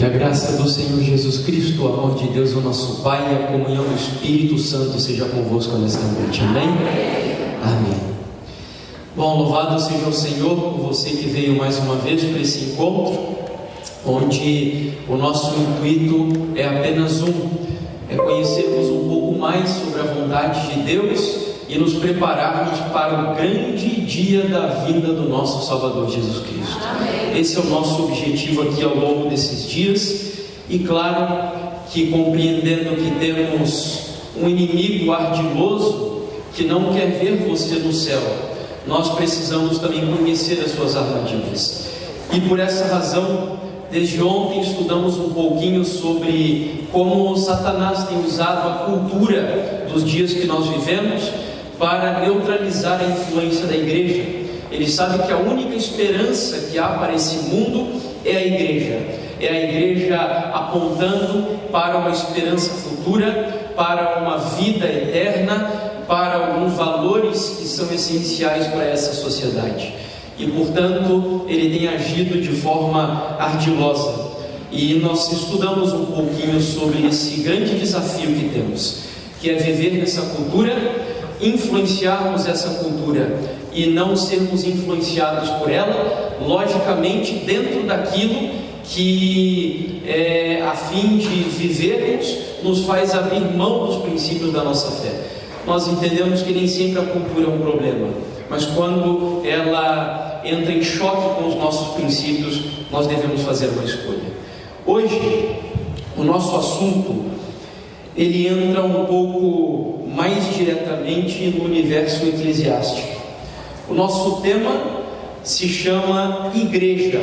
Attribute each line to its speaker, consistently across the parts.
Speaker 1: Que a graça do Senhor Jesus Cristo, o amor de Deus, o nosso Pai, e a comunhão do Espírito Santo seja convosco nesta noite. Amém? Amém. Bom, louvado seja o Senhor por você que veio mais uma vez para esse encontro, onde o nosso intuito é apenas é conhecermos um pouco mais sobre a vontade de Deus e nos prepararmos para o grande dia da vinda do nosso Salvador Jesus Cristo. Amém. Esse é o nosso objetivo aqui ao longo desses dias, e claro que compreendendo que temos um inimigo ardiloso que não quer ver você no céu, nós precisamos também conhecer as suas armadilhas. E por essa razão, desde ontem estudamos um pouquinho sobre como Satanás tem usado a cultura dos dias que nós vivemos para neutralizar a influência da igreja. Ele sabe que a única esperança que há para esse mundo é a igreja apontando para uma esperança futura, para uma vida eterna, para alguns valores que são essenciais para essa sociedade. E portanto ele tem agido de forma ardilosa, e nós estudamos um pouquinho sobre esse grande desafio que temos, que é viver nessa cultura, influenciarmos essa cultura e não sermos influenciados por ela, logicamente dentro daquilo que a fim de vivermos nos faz abrir mão dos princípios da nossa fé. Nós entendemos que nem sempre a cultura é um problema, mas quando ela entra em choque com os nossos princípios, nós devemos fazer uma escolha. Hoje, o nosso assunto, ele entra um pouco mais diretamente no universo eclesiástico. O nosso tema se chama Igreja,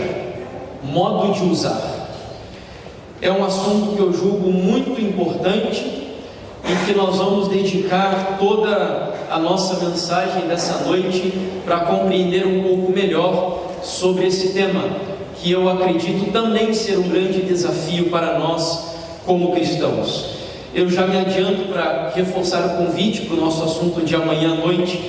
Speaker 1: modo de usar. É um assunto que eu julgo muito importante e que nós vamos dedicar toda a nossa mensagem dessa noite para compreender um pouco melhor sobre esse tema, que eu acredito também ser um grande desafio para nós como cristãos. Eu já me adianto para reforçar o convite para o nosso assunto de amanhã à noite,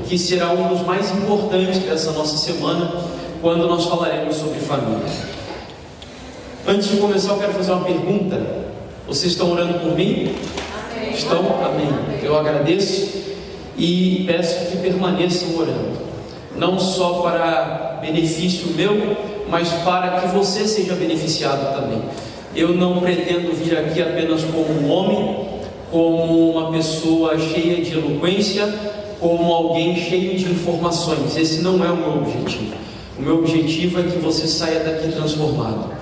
Speaker 1: que será um dos mais importantes dessa nossa semana, quando nós falaremos sobre família. Antes de começar, eu quero fazer uma pergunta. Vocês estão orando por mim? Amém. Estão? Amém. Eu agradeço e peço que permaneçam orando, não só para benefício meu, mas para que você seja beneficiado também. Eu não pretendo vir aqui apenas como um homem, como uma pessoa cheia de eloquência, como alguém cheio de informações. Esse não é o meu objetivo. O meu objetivo é que você saia daqui transformado.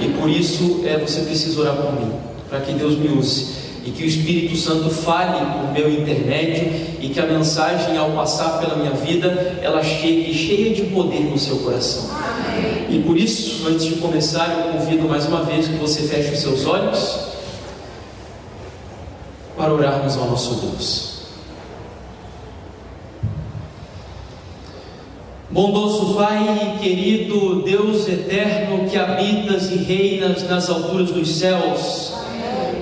Speaker 1: E por isso você precisa orar por mim, para que Deus me use, e que o Espírito Santo fale por meu intermédio, e que a mensagem, ao passar pela minha vida, ela chegue cheia de poder no seu coração. E por isso, antes de começar, eu convido mais uma vez que você feche os seus olhos para orarmos ao nosso Deus. Bondoso Pai e querido Deus eterno, que habitas e reinas nas alturas dos céus,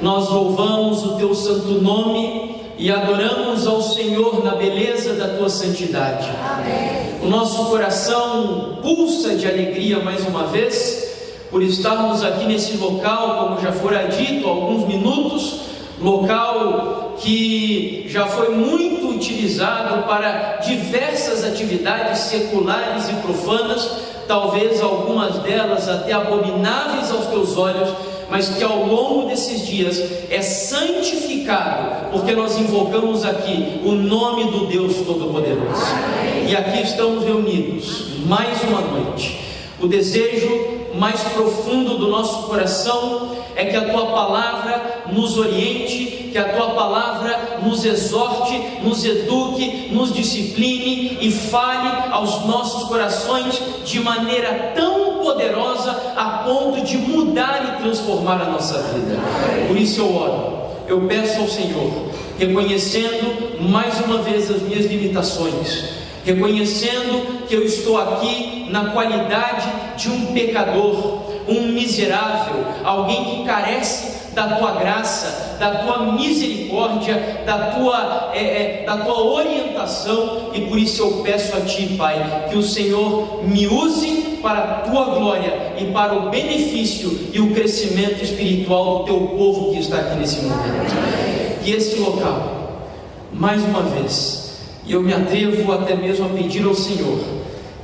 Speaker 1: nós louvamos o Teu santo nome e adoramos ao Senhor na beleza da Tua santidade. Amém. O nosso coração pulsa de alegria mais uma vez por estarmos aqui nesse local, como já fora dito há alguns minutos, local que já foi muito utilizado para diversas atividades seculares e profanas, talvez algumas delas até abomináveis aos teus olhos, mas que ao longo desses dias é santificado, porque nós invocamos aqui o nome do Deus Todo-Poderoso. E aqui estamos reunidos mais uma noite. O desejo mais profundo do nosso coração é que a Tua Palavra nos oriente, que a Tua Palavra nos exorte, nos eduque, nos discipline e fale aos nossos corações de maneira tão poderosa a ponto de mudar e transformar a nossa vida. Por isso eu oro, eu peço ao Senhor, reconhecendo mais uma vez as minhas limitações, reconhecendo que eu estou aqui na qualidade de um pecador, um miserável, alguém que carece da Tua graça, da Tua misericórdia, da Tua orientação, e por isso eu peço a Ti, Pai, que o Senhor me use para a tua glória e para o benefício e o crescimento espiritual do teu povo que está aqui nesse momento. Que esse local, mais uma vez, e eu me atrevo até mesmo a pedir ao Senhor,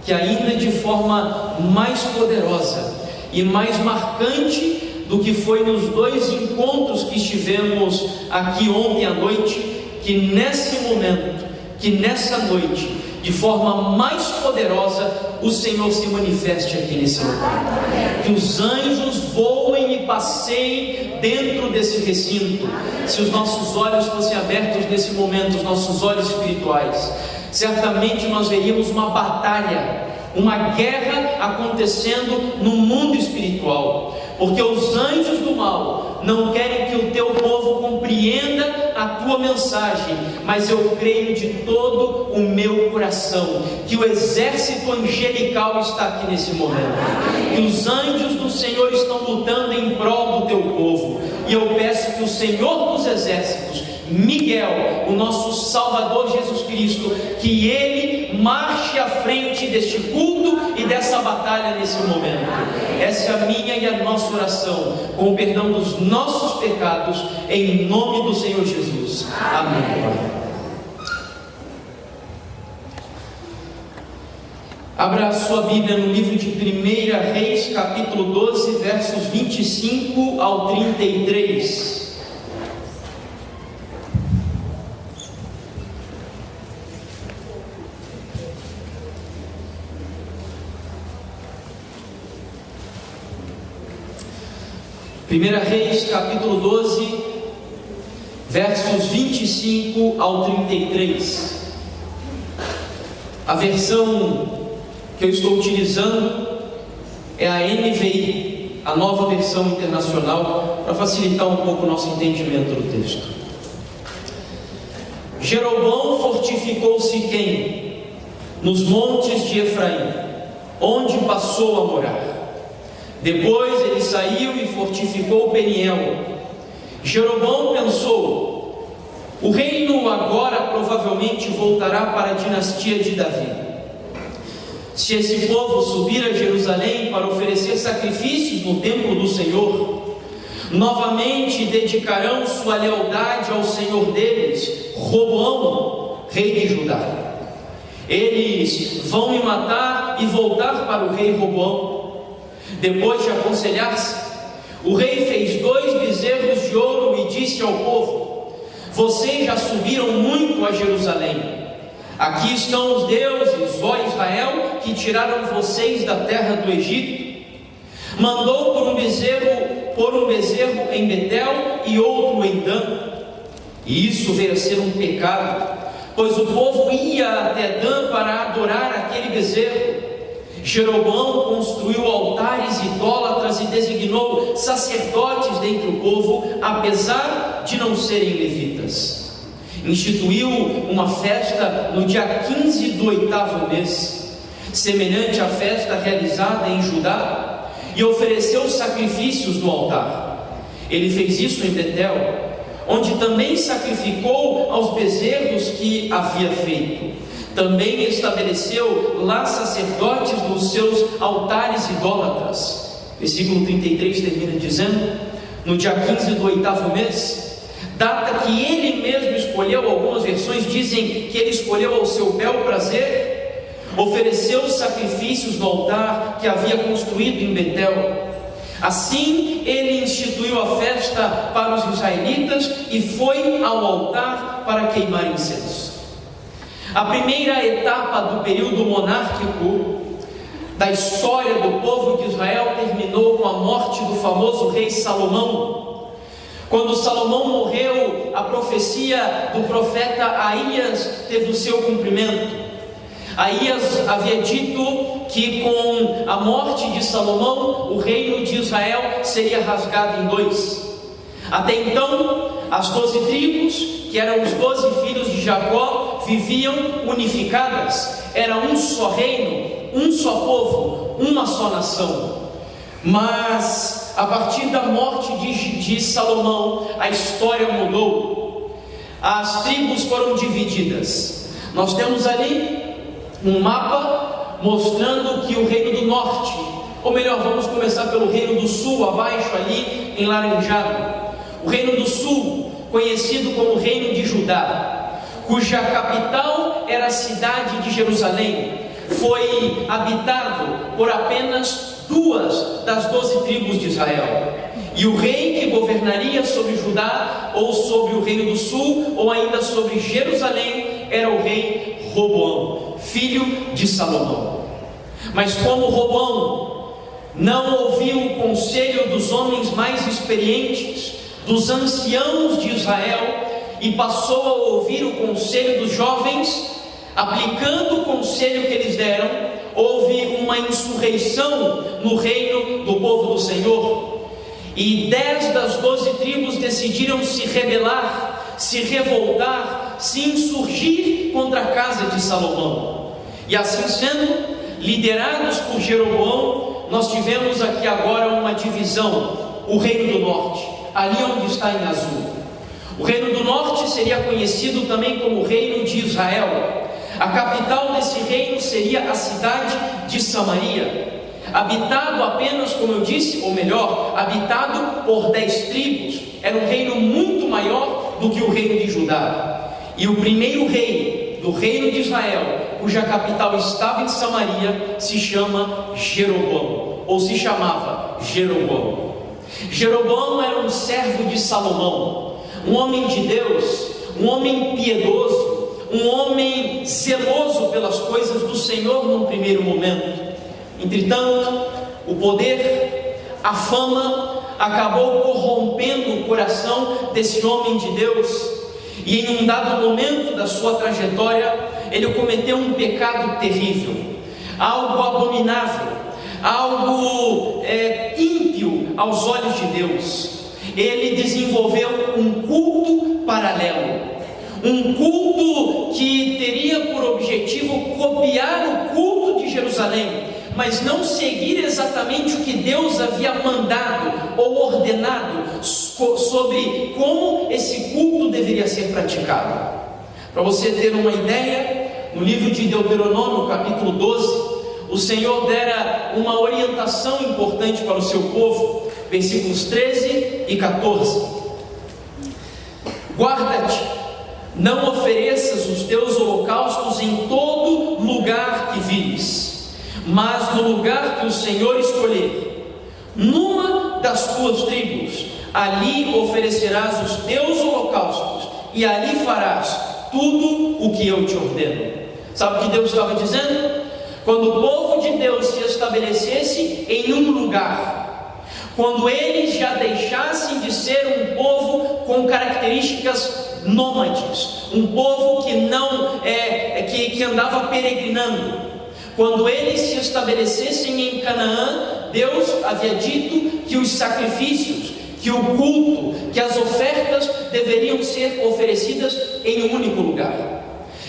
Speaker 1: que ainda de forma mais poderosa e mais marcante do que foi nos 2 encontros que estivemos aqui ontem à noite, que nesse momento, que nessa noite, de forma mais poderosa, o Senhor se manifeste aqui nesse lugar. Que os anjos voem e passeiem dentro desse recinto. Se os nossos olhos fossem abertos nesse momento, os nossos olhos espirituais, certamente nós veríamos uma batalha, uma guerra acontecendo no mundo espiritual, porque os anjos do mal não querem que o teu povo compreenda a tua mensagem, mas eu creio de todo o meu coração que o exército angelical está aqui nesse momento, que os anjos do Senhor estão lutando em prol do teu povo, e eu peço que o Senhor dos exércitos, Miguel, o nosso Salvador Jesus Cristo, que Ele marche à frente deste culto e dessa batalha nesse momento. Essa é a minha e a nossa oração, com o perdão dos nossos pecados, em nome do Senhor Jesus. Amém. Abra a sua Bíblia no livro de 1 Reis, capítulo 12, versos 25 ao 33. Primeira Reis, capítulo 12, versos 25 ao 33. A versão que eu estou utilizando é a NVI, a nova versão internacional, para facilitar um pouco o nosso entendimento do texto. Jeroboão fortificou Siquém, nos montes de Efraim, onde passou a morar. Depois ele saiu e fortificou Peniel. Jeroboão pensou: o reino agora provavelmente voltará para a dinastia de Davi. Se esse povo subir a Jerusalém para oferecer sacrifícios no templo do Senhor, novamente dedicarão sua lealdade ao Senhor deles, Roboão, rei de Judá. Eles vão me matar e voltar para o rei Roboão. Depois de aconselhar-se, o rei fez 2 bezerros de ouro e disse ao povo: vocês já subiram muito a Jerusalém. Aqui estão os deuses, ó Israel, que tiraram vocês da terra do Egito. Mandou pôr um bezerro em Betel e outro em Dan. E isso veio a ser um pecado, pois o povo ia até Dan para adorar aquele bezerro. Jeroboão construiu altares idólatras e designou sacerdotes dentre o povo, apesar de não serem levitas. Instituiu uma festa no dia 15 do 8º mês, semelhante à festa realizada em Judá, e ofereceu sacrifícios no altar. Ele fez isso em Betel, onde também sacrificou aos bezerros que havia feito. Também estabeleceu lá sacerdotes nos seus altares idólatras. Versículo 33 termina dizendo: no dia 15 do 8º mês, data que ele mesmo escolheu, algumas versões dizem que ele escolheu ao seu bel prazer, ofereceu sacrifícios no altar que havia construído em Betel. Assim ele instituiu a festa para os israelitas e foi ao altar para queimar incenso. A primeira etapa do período monárquico da história do povo de Israel terminou com a morte do famoso rei Salomão. Quando Salomão morreu, a profecia do profeta Aías teve o seu cumprimento. Aías havia dito que com a morte de Salomão, o reino de Israel seria rasgado em 2. Até então, as 12 tribos, que eram os 12 filhos de Jacó, viviam unificadas. Era um só reino, um só povo, uma só nação. Mas a partir da morte de Salomão, a história mudou. As tribos foram divididas. Nós temos ali um mapa mostrando que o reino do norte, ou melhor, vamos começar pelo reino do sul, abaixo ali em laranjado. O reino do sul, conhecido como reino de Judá, cuja capital era a cidade de Jerusalém, foi habitado por apenas 2 das 12 tribos de Israel. E o rei que governaria sobre Judá, ou sobre o reino do sul, ou ainda sobre Jerusalém, era o rei Roboão, filho de Salomão. Mas como Roboão não ouviu o conselho dos homens mais experientes, dos anciãos de Israel, e passou a ouvir o conselho dos jovens, aplicando o conselho que eles deram, houve uma insurreição no reino do povo do Senhor, e 10 das 12 tribos decidiram se rebelar, se revoltar, se insurgir contra a casa de Salomão. E assim sendo, liderados por Jeroboão, nós tivemos aqui agora uma divisão, o reino do norte, ali onde está em azul. O reino do norte seria conhecido também como reino de Israel. A capital desse reino seria a cidade de Samaria, habitado apenas, como eu disse, ou melhor, habitado por 10 tribos. Era um reino muito maior do que o reino de Judá. E o primeiro rei do reino de Israel, cuja capital estava em Samaria, se chama Jeroboão, ou se chamava Jeroboão. Jeroboão era um servo de Salomão, um homem de Deus, um homem piedoso, um homem zeloso pelas coisas do Senhor num primeiro momento. Entretanto, o poder, a fama, acabou corrompendo o coração desse homem de Deus, e em um dado momento da sua trajetória, ele cometeu um pecado terrível, algo abominável, algo ímpio aos olhos de Deus. Ele desenvolveu um culto paralelo, um culto que teria por objetivo copiar o culto de Jerusalém, mas não seguir exatamente o que Deus havia mandado ou ordenado sobre como esse culto deveria ser praticado. Para você ter uma ideia, no livro de Deuteronômio, capítulo 12, o Senhor dera uma orientação importante para o seu povo, versículos 13 e 14. Guarda-te, não ofereças os teus holocaustos em todo lugar que vires, mas no lugar que o Senhor escolher, numa das tuas tribos, ali oferecerás os teus holocaustos, e ali farás tudo o que eu te ordeno. Sabe o que Deus estava dizendo? Quando o povo de Deus se estabelecesse em um lugar, quando eles já deixassem de ser um povo com características nômades, um povo que não que andava peregrinando, quando eles se estabelecessem em Canaã, Deus havia dito que os sacrifícios, que o culto, que as ofertas deveriam ser oferecidas em um único lugar.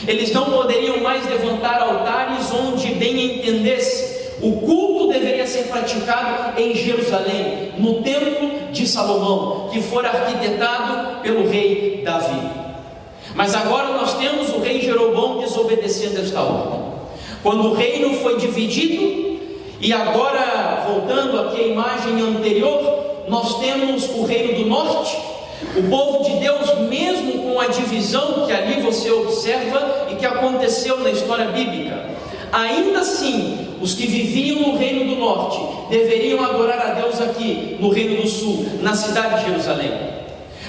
Speaker 1: Eles não poderiam mais levantar altares onde bem entendesse. O culto deveria ser praticado em Jerusalém, no templo de Salomão, que fora arquitetado pelo rei Davi. Mas agora nós temos o rei Jeroboão desobedecendo esta ordem. Quando o reino foi dividido, e agora voltando aqui à imagem anterior, nós temos o reino do norte. O povo de Deus, mesmo com a divisão que ali você observa e que aconteceu na história bíblica, ainda assim, os que viviam no reino do norte deveriam adorar a Deus aqui no reino do sul, na cidade de Jerusalém.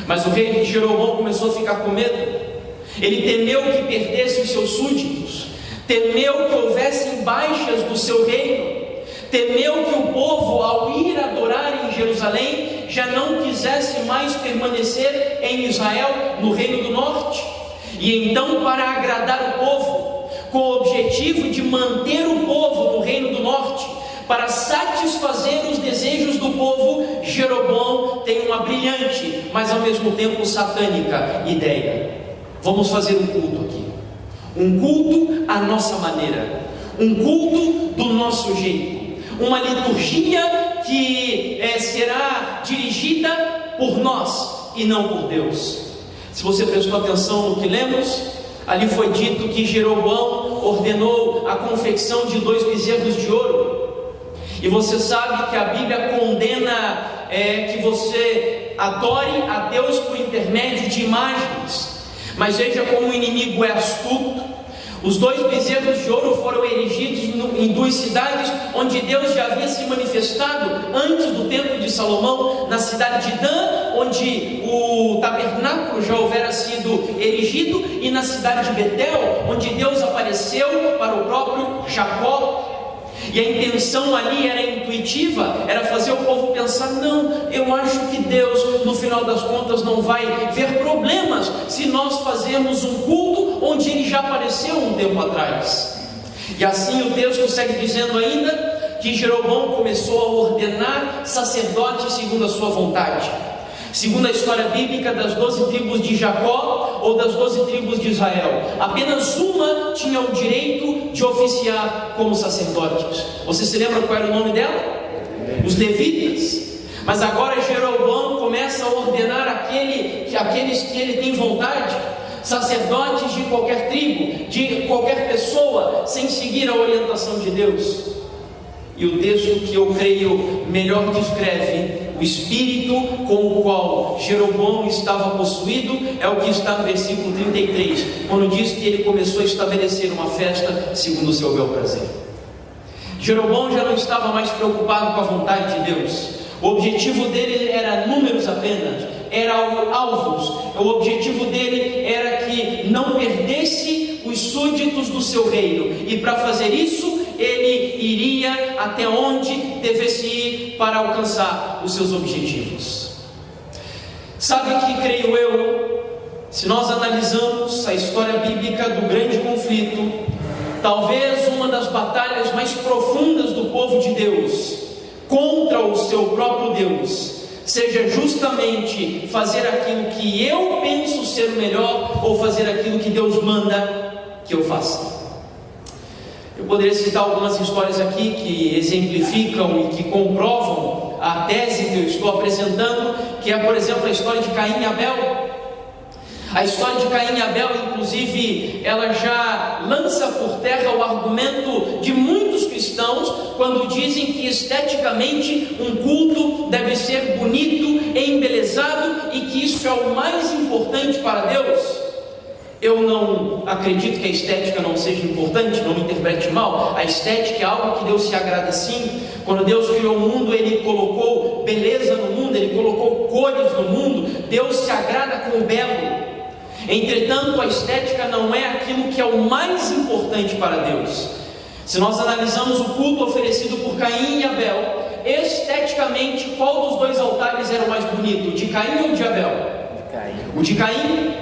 Speaker 1: Mas o rei Jeroboão começou a ficar com medo. Ele temeu que perdesse os seus súditos, temeu que houvessem baixas do seu reino, temeu que o povo, ao ir adorar em Jerusalém, já não quisesse mais permanecer em Israel, no reino do norte. E então, para agradar o povo, com o objetivo de manter o povo no reino do norte, para satisfazer os desejos do povo, Jeroboão tem uma brilhante, mas ao mesmo tempo satânica ideia. Vamos fazer um culto aqui, um culto à nossa maneira, um culto do nosso jeito, uma liturgia que será dirigida por nós e não por Deus. Se você prestou atenção no que lemos, ali foi dito que Jeroboão ordenou a confecção de 2 bezerros de ouro. E você sabe que a Bíblia condena que você adore a Deus por intermédio de imagens. Mas veja como o inimigo é astuto. Os 2 bezerros de ouro foram erigidos em 2 cidades onde Deus já havia se manifestado antes do templo de Salomão, na cidade de Dan, onde o tabernáculo já houvera sido erigido, e na cidade de Betel, onde Deus apareceu para o próprio Jacó. E a intenção ali era intuitiva, era fazer o povo pensar: não, eu acho que Deus, no final das contas, não vai ver problemas se nós fazermos um culto onde Ele já apareceu um tempo atrás. E assim o texto segue dizendo ainda que Jeroboão começou a ordenar sacerdotes segundo a sua vontade. Segundo a história bíblica das 12 tribos de Jacó, ou das 12 tribos de Israel, apenas uma tinha o direito de oficiar como sacerdotes. Você se lembra qual era o nome dela? Os levitas. Mas agora Jeroboão começa a ordenar aqueles que ele tem vontade, sacerdotes de qualquer tribo, de qualquer pessoa, sem seguir a orientação de Deus. E o texto que eu creio melhor descreve o espírito com o qual Jeroboão estava possuído é o que está no versículo 33, quando diz que ele começou a estabelecer uma festa segundo o seu bel prazer. Jeroboão já não estava mais preocupado com a vontade de Deus. O objetivo dele era números apenas, era alvos. O objetivo dele era que não perdesse os súditos do seu reino, e para fazer isso ele iria até onde devesse ir para alcançar os seus objetivos. Sabe que, creio eu, se nós analisamos a história bíblica do grande conflito, talvez uma das batalhas mais profundas do povo de Deus contra o seu próprio Deus seja justamente fazer aquilo que eu penso ser o melhor, ou fazer aquilo que Deus manda que eu faça. Eu poderia citar algumas histórias aqui que exemplificam e que comprovam a tese que eu estou apresentando, que é, por exemplo, a história de Caim e Abel. A história de Caim e Abel, inclusive, ela já lança por terra o argumento de muitos cristãos quando dizem que esteticamente um culto deve ser bonito, embelezado, e que isso é o mais importante para Deus. Eu não acredito que a estética não seja importante, não me interprete mal. A estética é algo que Deus se agrada sim. Quando Deus criou o mundo, Ele colocou beleza no mundo, Ele colocou cores no mundo. Deus se agrada com o belo. Entretanto, a estética não é aquilo que é o mais importante para Deus. Se nós analisamos o culto oferecido por Caim e Abel, esteticamente, qual dos 2 altares era o mais bonito? O de Caim ou o de Abel? O de Caim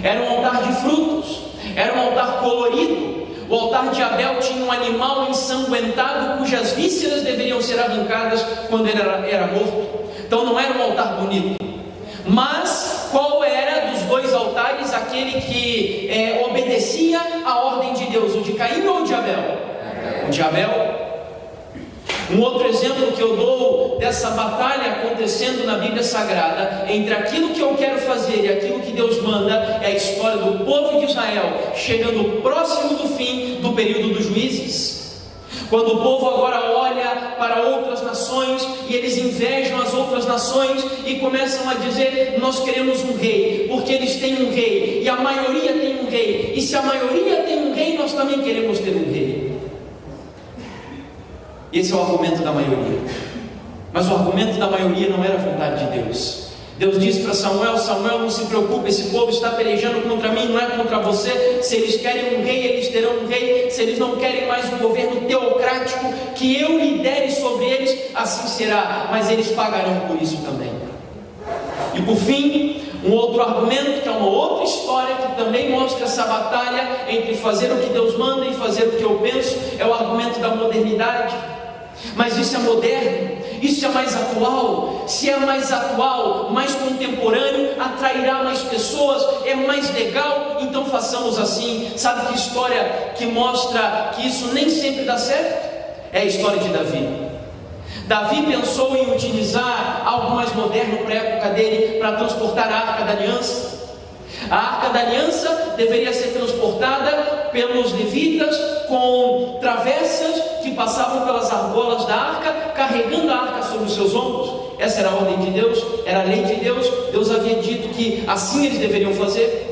Speaker 1: era um altar de frutos, era um altar colorido. O altar de Abel tinha um animal ensanguentado, cujas vísceras deveriam ser arrancadas quando ele era morto. Então não era um altar bonito. Mas qual era dos 2 altares aquele que obedecia à ordem de Deus? O de Caim ou o de Abel? O de Abel. Um outro exemplo que eu dou dessa batalha acontecendo na Bíblia Sagrada, entre aquilo que eu quero fazer e aquilo que Deus manda, é a história do povo de Israel, chegando próximo do fim do período dos juízes. Quando o povo agora olha para outras nações e eles invejam as outras nações e começam a dizer: nós queremos um rei, porque eles têm um rei, e a maioria tem um rei, e se a maioria tem um rei, nós também queremos ter um rei. Esse é o argumento da maioria. Mas o argumento da maioria não era a vontade de Deus. Deus disse para Samuel: Samuel, não se preocupe, esse povo está pelejando contra mim, não é contra você. Se eles querem um rei, eles terão um rei. Se eles não querem mais um governo teocrático que eu lidere sobre eles, assim será, mas eles pagarão por isso também. E por fim, um outro argumento, que é uma outra história que também mostra essa batalha entre fazer o que Deus manda e fazer o que eu penso, é o argumento da modernidade. Mas isso é moderno, isso é mais atual. Se é mais atual, mais contemporâneo, atrairá mais pessoas, é mais legal, então façamos assim. Sabe que história que mostra que isso nem sempre dá certo? É a história de Davi. Davi pensou em utilizar algo mais moderno para a época dele, para transportar a Arca da Aliança. A Arca da Aliança deveria ser transportada pelos levitas, com travessas que passavam pelas argolas da arca, carregando a arca sobre os seus ombros. Essa era a ordem de Deus, era a lei de Deus. Deus havia dito que assim eles deveriam fazer.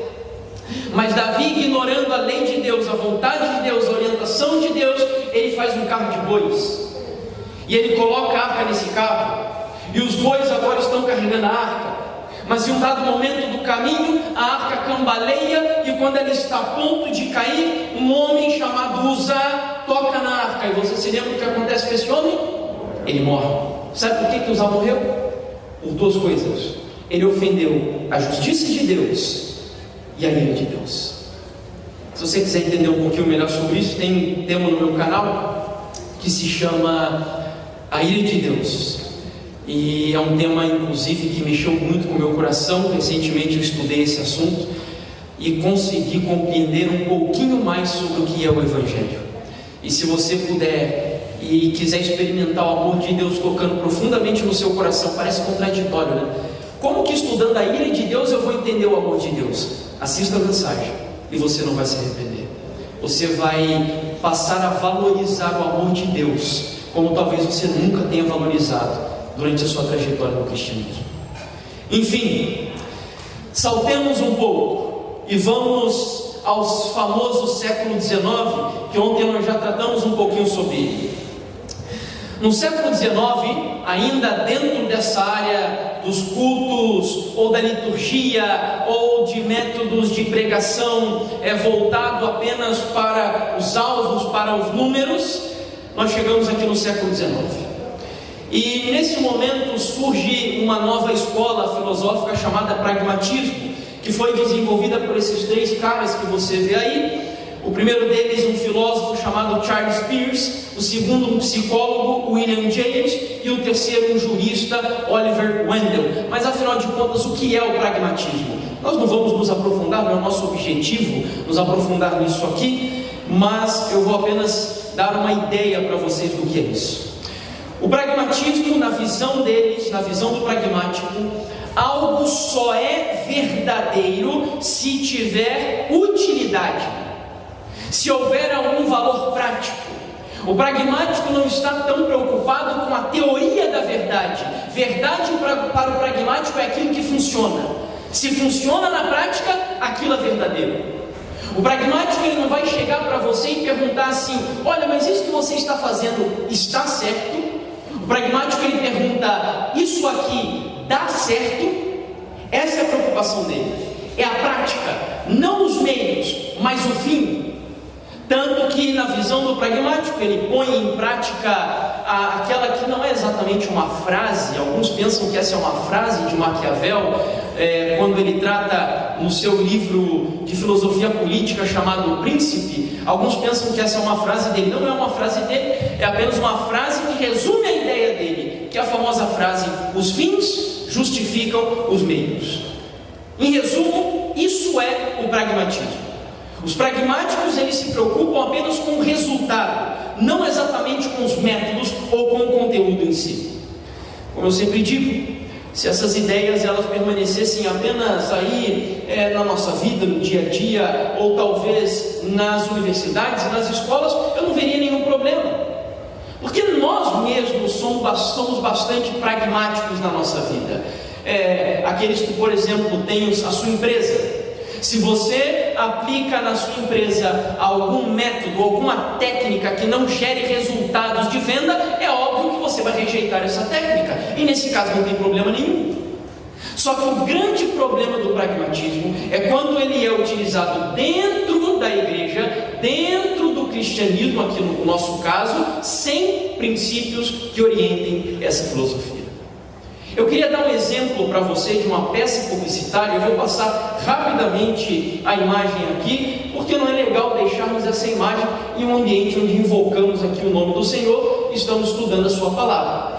Speaker 1: Mas Davi, ignorando a lei de Deus, a vontade de Deus, a orientação de Deus, ele faz um carro de bois, e ele coloca a arca nesse carro, e os bois agora estão carregando a arca. Mas em um dado momento do caminho, a arca cambaleia, e quando ela está a ponto de cair, um homem chamado Uzá toca na arca. E você se lembra o que acontece com esse homem? Ele morre. Sabe por que Uzá morreu? Por duas coisas. Ele ofendeu a justiça de Deus e a ira de Deus. Se você quiser entender um pouquinho melhor sobre isso, tem um tema no meu canal que se chama A Ira de Deus, e é um tema inclusive que mexeu muito com o meu coração. Recentemente eu estudei esse assunto e consegui compreender um pouquinho mais sobre o que é o Evangelho. E se você puder e quiser experimentar o amor de Deus tocando profundamente no seu coração, parece contraditório, né? Como que estudando a ira de Deus eu vou entender o amor de Deus? Assista a mensagem e você não vai se arrepender. Você vai passar a valorizar o amor de Deus como talvez você nunca tenha valorizado durante a sua trajetória no cristianismo. Enfim, saltemos um pouco e vamos aos famosos século XIX, que ontem nós já tratamos um pouquinho sobre ele. No século XIX, ainda dentro dessa área dos cultos, ou da liturgia, ou de métodos de pregação voltado apenas para os alvos, para os números, nós chegamos aqui no século XIX. E nesse momento surge uma nova escola filosófica chamada pragmatismo, que foi desenvolvida por esses três caras que você vê aí. O primeiro deles, um filósofo chamado Charles Peirce, o segundo, um psicólogo, William James, e o terceiro, um jurista, Oliver Wendell. Mas afinal de contas, o que é o pragmatismo? Nós não vamos nos aprofundar, não é o nosso objetivo nos aprofundar nisso aqui, mas eu vou apenas dar uma ideia para vocês do que é isso. O pragmatismo, na visão deles, na visão do pragmático, algo só é verdadeiro se tiver utilidade, se houver algum valor prático. O pragmático não está tão preocupado com a teoria da verdade. Verdade para o pragmático é aquilo que funciona. Se funciona na prática, aquilo é verdadeiro. O pragmático ele não vai chegar para você e perguntar assim: olha, mas isso que você está fazendo está certo? O pragmático ele pergunta: isso aqui dá certo? Essa é a preocupação dele. É a prática, não os meios, mas o fim. Tanto que na visão do pragmático ele põe em prática aquela que não é exatamente uma frase. Alguns pensam que essa é uma frase de Maquiavel, quando ele trata no seu livro de filosofia política chamado O Príncipe. Alguns pensam que essa é uma frase dele. Não é uma frase dele, é apenas uma frase que resume a ideia dele, que é a famosa frase: os fins justificam os meios. Em resumo, isso é o pragmatismo. Os pragmáticos eles se preocupam apenas com o resultado, não exatamente com os métodos ou com o conteúdo em si. Como eu sempre digo, se essas ideias elas permanecessem apenas aí na nossa vida, no dia a dia, ou talvez nas universidades e nas escolas, eu não veria nenhum problema. Porque nós mesmos somos bastante pragmáticos na nossa vida. Aqueles que, por exemplo, têm a sua empresa. Se você aplica na sua empresa algum método, alguma técnica que não gere resultados de venda, é óbvio que você vai rejeitar essa técnica, e nesse caso não tem problema nenhum. Só que o grande problema do pragmatismo é quando ele é utilizado dentro da igreja, dentro do cristianismo, aqui no nosso caso, sem princípios que orientem essa filosofia. Eu queria dar um exemplo para você de uma peça publicitária. Eu vou passar rapidamente a imagem aqui, porque não é legal deixarmos essa imagem em um ambiente onde invocamos aqui o nome do Senhor e estamos estudando a sua palavra.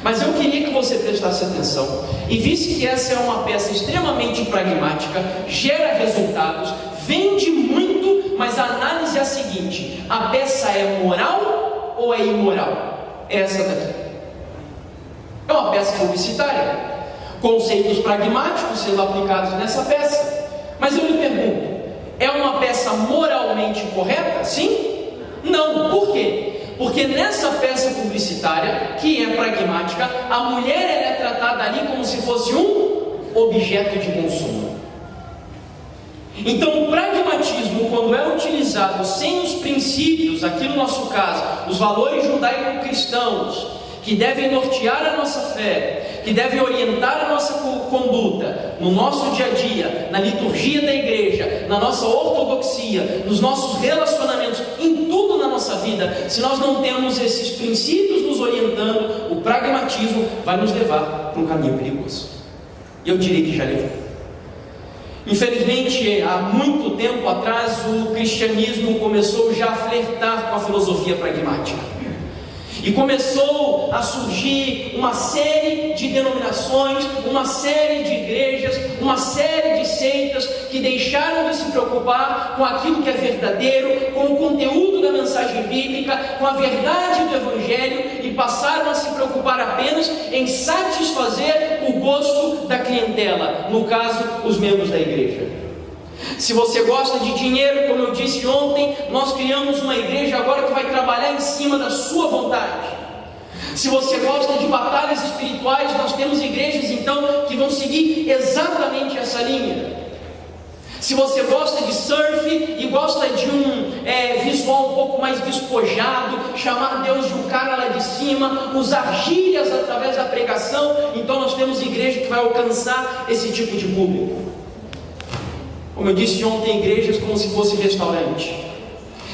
Speaker 1: Mas eu queria que você prestasse atenção e visse que essa é uma peça extremamente pragmática, gera resultados, vende muito, mas a análise é a seguinte: a peça é moral ou é imoral? É essa daqui. É uma peça publicitária, conceitos pragmáticos sendo aplicados nessa peça. Mas eu lhe pergunto: É uma peça moralmente correta? Sim? Não. Por quê? Porque nessa peça publicitária, que é pragmática, a mulher ela é tratada ali como se fosse um objeto de consumo. Então o pragmatismo, quando é utilizado sem os princípios, aqui no nosso caso, os valores judaico-cristãos, que devem nortear a nossa fé, que devem orientar a nossa conduta, no nosso dia a dia, na liturgia da igreja, na nossa ortodoxia, nos nossos relacionamentos, em tudo na nossa vida, se nós não temos esses princípios nos orientando, o pragmatismo vai nos levar para um caminho perigoso. E eu diria que já levou. Infelizmente, há muito tempo atrás, o cristianismo começou já a flertar com a filosofia pragmática. E começou a surgir uma série de denominações, uma série de igrejas, uma série de seitas que deixaram de se preocupar com aquilo que é verdadeiro, com o conteúdo da mensagem bíblica, com a verdade do Evangelho, e passaram a se preocupar apenas em satisfazer o gosto da clientela, no caso, os membros da igreja. Se você gosta de dinheiro, como eu disse ontem, nós criamos uma igreja agora que vai trabalhar em cima da sua vontade. Se você gosta de batalhas espirituais, nós temos igrejas então que vão seguir exatamente essa linha. Se você gosta de surf e gosta de um visual um pouco mais despojado, chamar Deus de um cara lá de cima, usar gírias através da pregação, então nós temos igreja que vai alcançar esse tipo de público. Como eu disse ontem, igrejas como se fosse restaurante.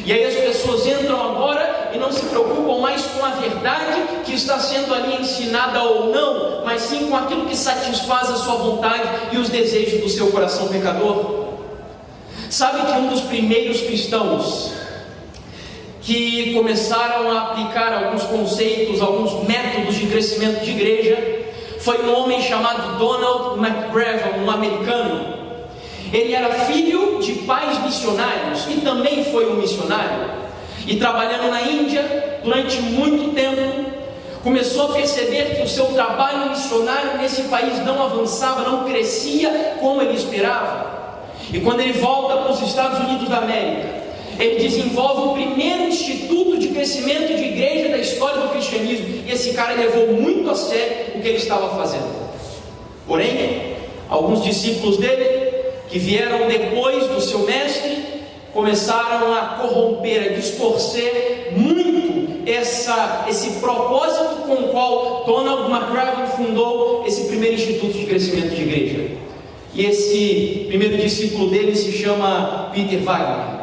Speaker 1: E aí as pessoas entram agora e não se preocupam mais com a verdade que está sendo ali ensinada ou não, mas sim com aquilo que satisfaz a sua vontade e os desejos do seu coração pecador. Sabe que um dos primeiros cristãos que começaram a aplicar alguns conceitos, alguns métodos de crescimento de igreja, foi um homem chamado Donald McGraven, um americano. Ele era filho de pais missionários e também foi um missionário. E trabalhando na Índia durante muito tempo, começou a perceber que o seu trabalho missionário nesse país não avançava, não crescia como ele esperava. E quando ele volta para os Estados Unidos da América, ele desenvolve o primeiro instituto de crescimento de igreja da história do cristianismo. E esse cara levou muito a sério o que ele estava fazendo. Porém, alguns discípulos dele, que vieram depois do seu mestre, começaram a corromper, a distorcer muito esse propósito com o qual Donald McGraven fundou esse primeiro instituto de crescimento de igreja. E esse primeiro discípulo dele se chama Peter Wagner.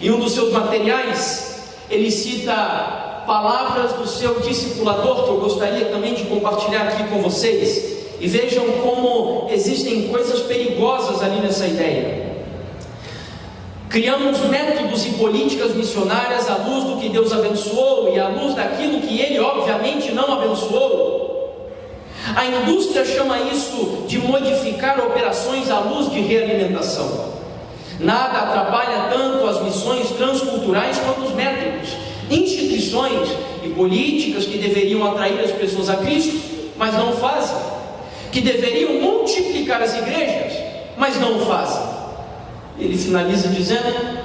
Speaker 1: Em um dos seus materiais, ele cita palavras do seu discipulador, que eu gostaria também de compartilhar aqui com vocês. E vejam como existem coisas perigosas ali nessa ideia. Criamos métodos e políticas missionárias à luz do que Deus abençoou e à luz daquilo que Ele obviamente não abençoou. A indústria chama isso de modificar operações à luz de realimentação. Nada atrapalha tanto as missões transculturais quanto os métodos, instituições e políticas que deveriam atrair as pessoas a Cristo, mas não fazem, que deveriam multiplicar as igrejas, mas não o fazem. Ele finaliza dizendo: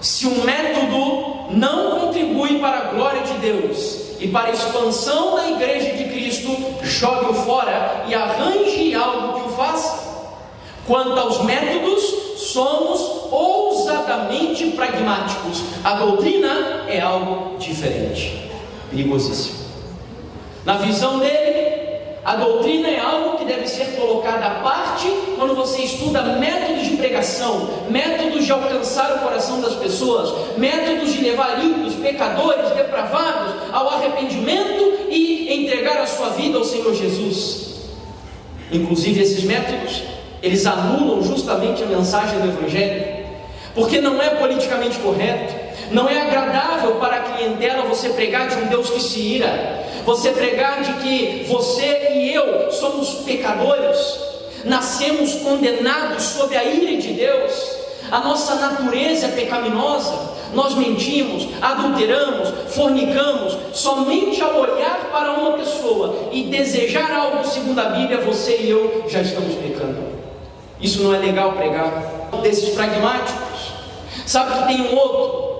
Speaker 1: se um método não contribui para a glória de Deus e para a expansão da igreja de Cristo, jogue-o fora e arranje algo que o faça. Quanto aos métodos, somos ousadamente pragmáticos. A doutrina é algo diferente, perigosíssimo. Na visão dele, a doutrina é algo que deve ser colocada à parte quando você estuda métodos de pregação, métodos de alcançar o coração das pessoas, métodos de levar ímpios, pecadores, depravados ao arrependimento e entregar a sua vida ao Senhor Jesus. Inclusive esses métodos, eles anulam justamente a mensagem do Evangelho, porque não é politicamente correto, não é agradável para a clientela você pregar de um Deus que se ira, você pregar de que você e eu somos pecadores, nascemos condenados sob a ira de Deus, a nossa natureza é pecaminosa, nós mentimos, adulteramos, fornicamos. Somente ao olhar para uma pessoa e desejar algo segundo a Bíblia, você e eu já estamos pecando. Isso não é legal pregar. Desses pragmáticos, Sabe que tem um outro,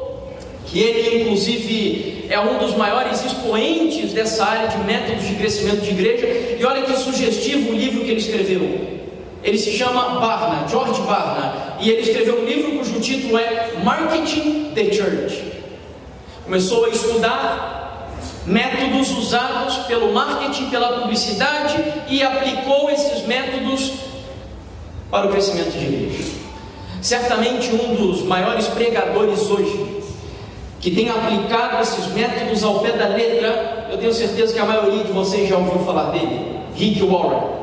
Speaker 1: que ele inclusive é um dos maiores expoentes dessa área de métodos de crescimento de igreja, e olha que sugestivo o livro que ele escreveu. Ele se chama Barna, George Barna, e ele escreveu um livro cujo título é Marketing the Church. Começou a estudar métodos usados pelo marketing, pela publicidade, e aplicou esses métodos para o crescimento de igreja. Certamente um dos maiores pregadores hoje que tem aplicado esses métodos ao pé da letra, eu tenho certeza que a maioria de vocês já ouviu falar dele, Rick Warren.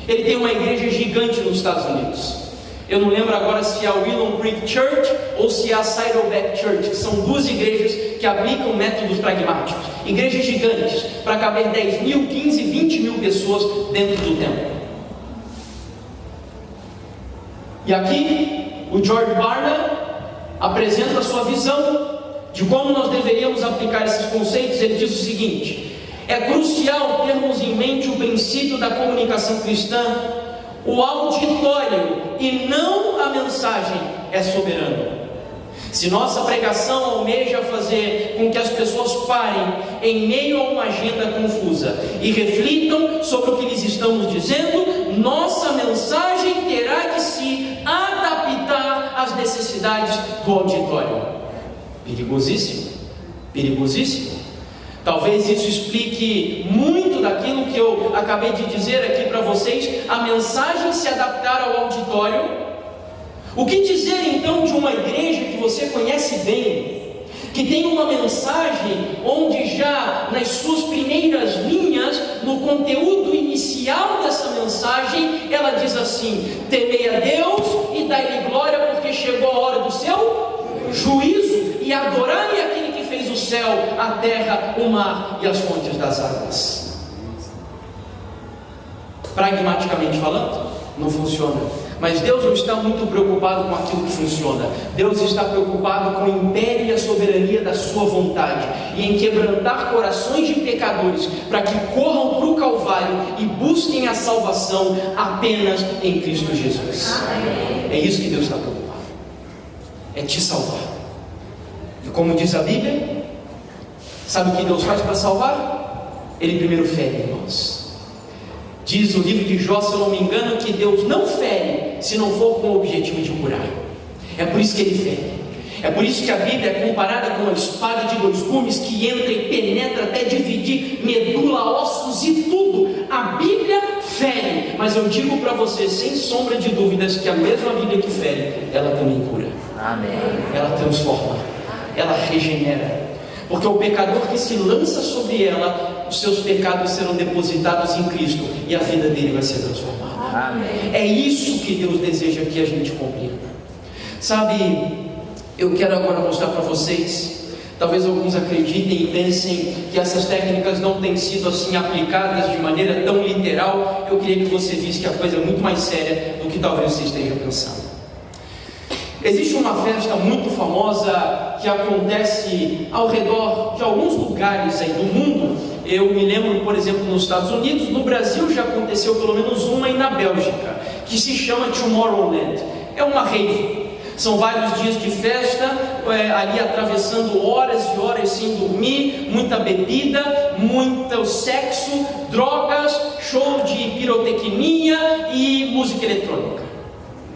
Speaker 1: Ele tem uma igreja gigante nos Estados Unidos. Eu não lembro agora se é a Willow Creek Church ou se é a Saddleback Church, que são duas igrejas que aplicam métodos pragmáticos. Igrejas gigantes, para caber 10 mil, 15, 20 mil pessoas dentro do templo. E aqui, o George Barna apresenta a sua visão de como nós deveríamos aplicar esses conceitos. Ele diz o seguinte: é crucial termos em mente o princípio da comunicação cristã. O auditório e não a mensagem é soberano. Se nossa pregação almeja fazer com que as pessoas parem em meio a uma agenda confusa e reflitam sobre o que lhes estamos dizendo, nossa mensagem terá que se adaptar às necessidades do auditório. Perigosíssimo, perigosíssimo. Talvez isso explique muito daquilo que eu acabei de dizer aqui para vocês, a mensagem se adaptar ao auditório. O que dizer então de uma igreja que você conhece bem, que tem uma mensagem onde já nas suas primeiras linhas, no conteúdo inicial dessa mensagem, ela diz assim: temei a Deus e dai-lhe glória, porque chegou a hora do seu juízo, e adorai aquele que fez o céu, a terra, o mar e as fontes das águas. Pragmaticamente falando, não funciona. Mas Deus não está muito preocupado com aquilo que funciona. Deus está preocupado com o império e a soberania da sua vontade, e em quebrantar corações de pecadores, para que corram para o Calvário e busquem a salvação apenas em Cristo Jesus. É isso que Deus está preocupado, é te salvar. E como diz a Bíblia, sabe o que Deus faz para salvar? Ele primeiro fere em nós. Diz o livro de Jó, se eu não me engano, que Deus não fere se não for com o objetivo de curar. É por isso que Ele fere. É por isso que a Bíblia é comparada com uma espada de dois gumes que entra e penetra até dividir medula, ossos e tudo. A Bíblia fere, mas eu digo para você, sem sombra de dúvidas, que a mesma Bíblia que fere, ela também cura. Amém. Ela transforma, ela regenera. Porque o pecador que se lança sobre ela, os seus pecados serão depositados em Cristo e a vida dele vai ser transformada. Amém. É isso que Deus deseja que a gente compreenda. Sabe, eu quero agora mostrar para vocês, talvez alguns acreditem e pensem que essas técnicas não têm sido assim aplicadas de maneira tão literal. Eu queria que você visse que a coisa é muito mais séria do que talvez você esteja pensando. Existe uma festa muito famosa que acontece ao redor de alguns lugares aí do mundo. Eu me lembro, por exemplo, nos Estados Unidos. No Brasil já aconteceu pelo menos uma, e na Bélgica, que se chama Tomorrowland. É uma rave. São vários dias de festa, ali atravessando horas e horas sem dormir, muita bebida, muito sexo, drogas, show de pirotecnia e música eletrônica.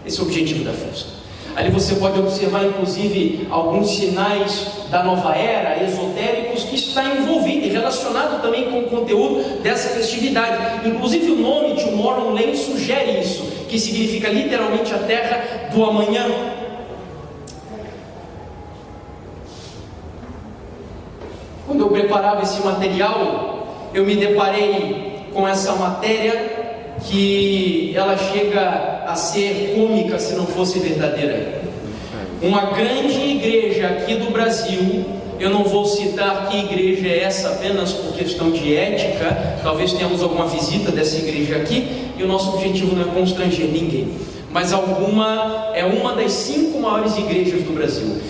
Speaker 1: Esse é o objetivo da festa. Ali você pode observar inclusive alguns sinais da nova era, esotéricos, que está envolvido e relacionado também com o conteúdo dessa festividade. Inclusive o nome Tomorrowland sugere isso, que significa literalmente a terra do amanhã. Quando eu preparava esse material, eu me deparei com essa matéria que ela chega a ser cômica se não fosse verdadeira. Uma grande igreja aqui do Brasil, eu não vou citar que igreja é essa apenas por questão de ética, talvez tenhamos alguma visita dessa igreja aqui, e o nosso objetivo não é constranger ninguém, mas é uma das 5 maiores igrejas do Brasil.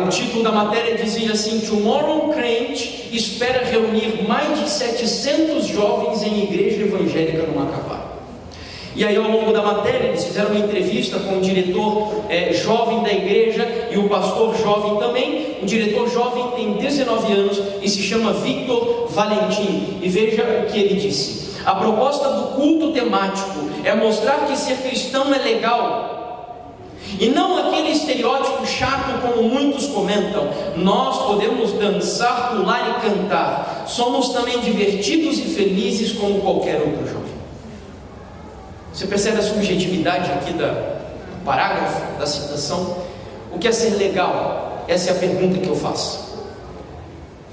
Speaker 1: O título da matéria dizia assim: Tomorrow Crente espera reunir mais de 700 jovens em igreja evangélica no Macapá. E aí, ao longo da matéria, eles fizeram uma entrevista com o diretor jovem da igreja e o pastor jovem também. O diretor jovem tem 19 anos e se chama Victor Valentim. E veja o que ele disse: a proposta do culto temático é mostrar que ser cristão é legal, e não aquele estereótipo chato como muitos comentam. Nós podemos dançar, pular e cantar. Somos também divertidos e felizes como qualquer outro jovem. Você percebe a subjetividade aqui do parágrafo, da citação? O que é ser legal? Essa é a pergunta que eu faço.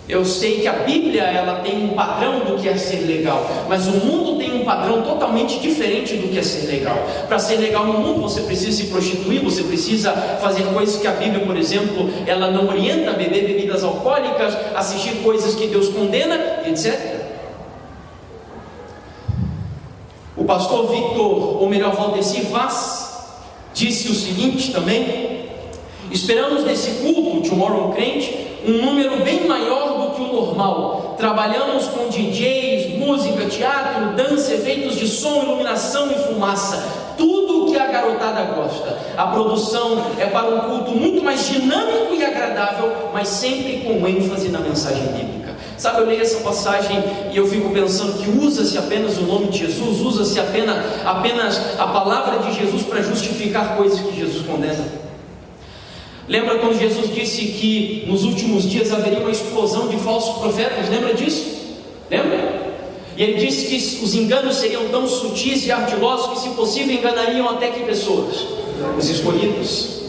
Speaker 1: Eu sei que a Bíblia ela tem um padrão do que é ser legal, mas o mundo tem um padrão totalmente diferente do que é ser legal. Para ser legal no mundo, você precisa se prostituir, você precisa fazer coisas que a Bíblia, por exemplo, ela não orienta: beber bebidas alcoólicas, assistir coisas que Deus condena, etc. O pastor Victor, ou melhor, Valdeci Vaz, disse o seguinte também: esperamos desse culto, Tomorrow Crente, um número bem maior do que o normal. Trabalhamos com DJs, música, teatro, dança, efeitos de som, iluminação e fumaça. Tudo o que a garotada gosta. A produção é para um culto muito mais dinâmico e agradável, mas sempre com ênfase na mensagem bíblica. Sabe, eu leio essa passagem e eu fico pensando que usa-se apenas o nome de Jesus, usa-se apenas a palavra de Jesus para justificar coisas que Jesus condena. Lembra quando Jesus disse que nos últimos dias haveria uma explosão de falsos profetas? Lembra disso? Lembra? E ele disse que os enganos seriam tão sutis e ardilosos que, se possível, enganariam até que pessoas? Os escolhidos.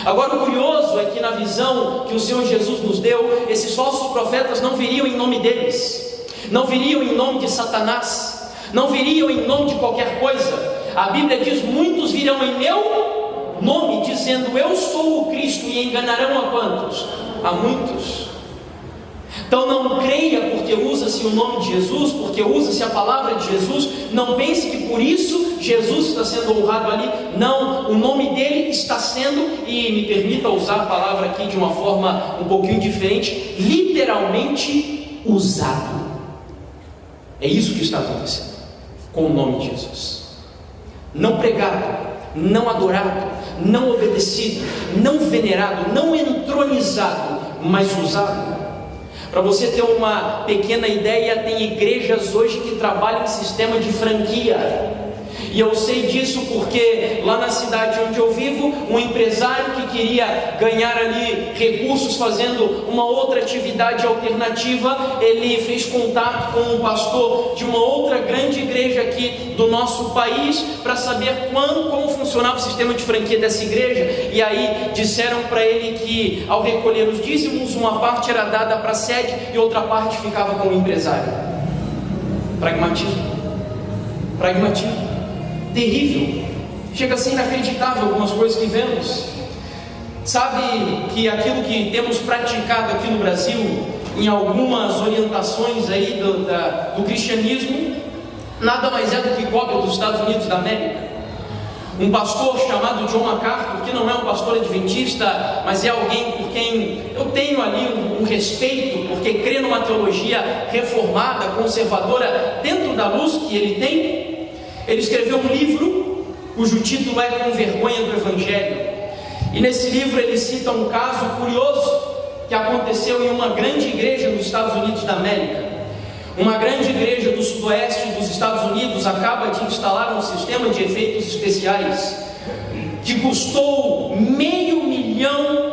Speaker 1: Agora, o curioso é que na visão que o Senhor Jesus nos deu, esses falsos profetas não viriam em nome deles, não viriam em nome de Satanás, não viriam em nome de qualquer coisa. A Bíblia diz: muitos virão em meu nome, dizendo eu sou o Cristo, e enganarão a quantos? A muitos. Então não creia porque usa-se o nome de Jesus, porque usa-se a palavra de Jesus. Não pense que por isso Jesus está sendo honrado ali. Não, o nome dele está sendo, e me permita usar a palavra aqui de uma forma um pouquinho diferente, literalmente usado. É isso que está acontecendo com o nome de Jesus. Não pregado, não adorado, não obedecido, não venerado, não entronizado, mas usado. Para você ter uma pequena ideia, tem igrejas hoje que trabalham em sistema de franquia. E eu sei disso porque lá na cidade onde eu vivo, um empresário que queria ganhar ali recursos fazendo uma outra atividade alternativa, ele fez contato com um pastor de uma outra grande igreja aqui do nosso país para saber como funcionava o sistema de franquia dessa igreja. E aí disseram para ele que ao recolher os dízimos, uma parte era dada para a sede e outra parte ficava com o empresário. Pragmatismo. Terrível, chega a ser inacreditável algumas coisas que vemos. Sabe que aquilo que temos praticado aqui no Brasil, em algumas orientações aí do cristianismo, nada mais é do que cópia dos Estados Unidos da América. Um pastor chamado John MacArthur, que não é um pastor adventista, mas é alguém por quem eu tenho ali um respeito, porque crê numa teologia reformada, conservadora, dentro da luz que ele tem. Ele escreveu um livro cujo título é Com Vergonha do Evangelho. E nesse livro ele cita um caso curioso que aconteceu em uma grande igreja nos Estados Unidos da América. Uma grande igreja do sudoeste dos Estados Unidos acaba de instalar um sistema de efeitos especiais que custou $500 milhão,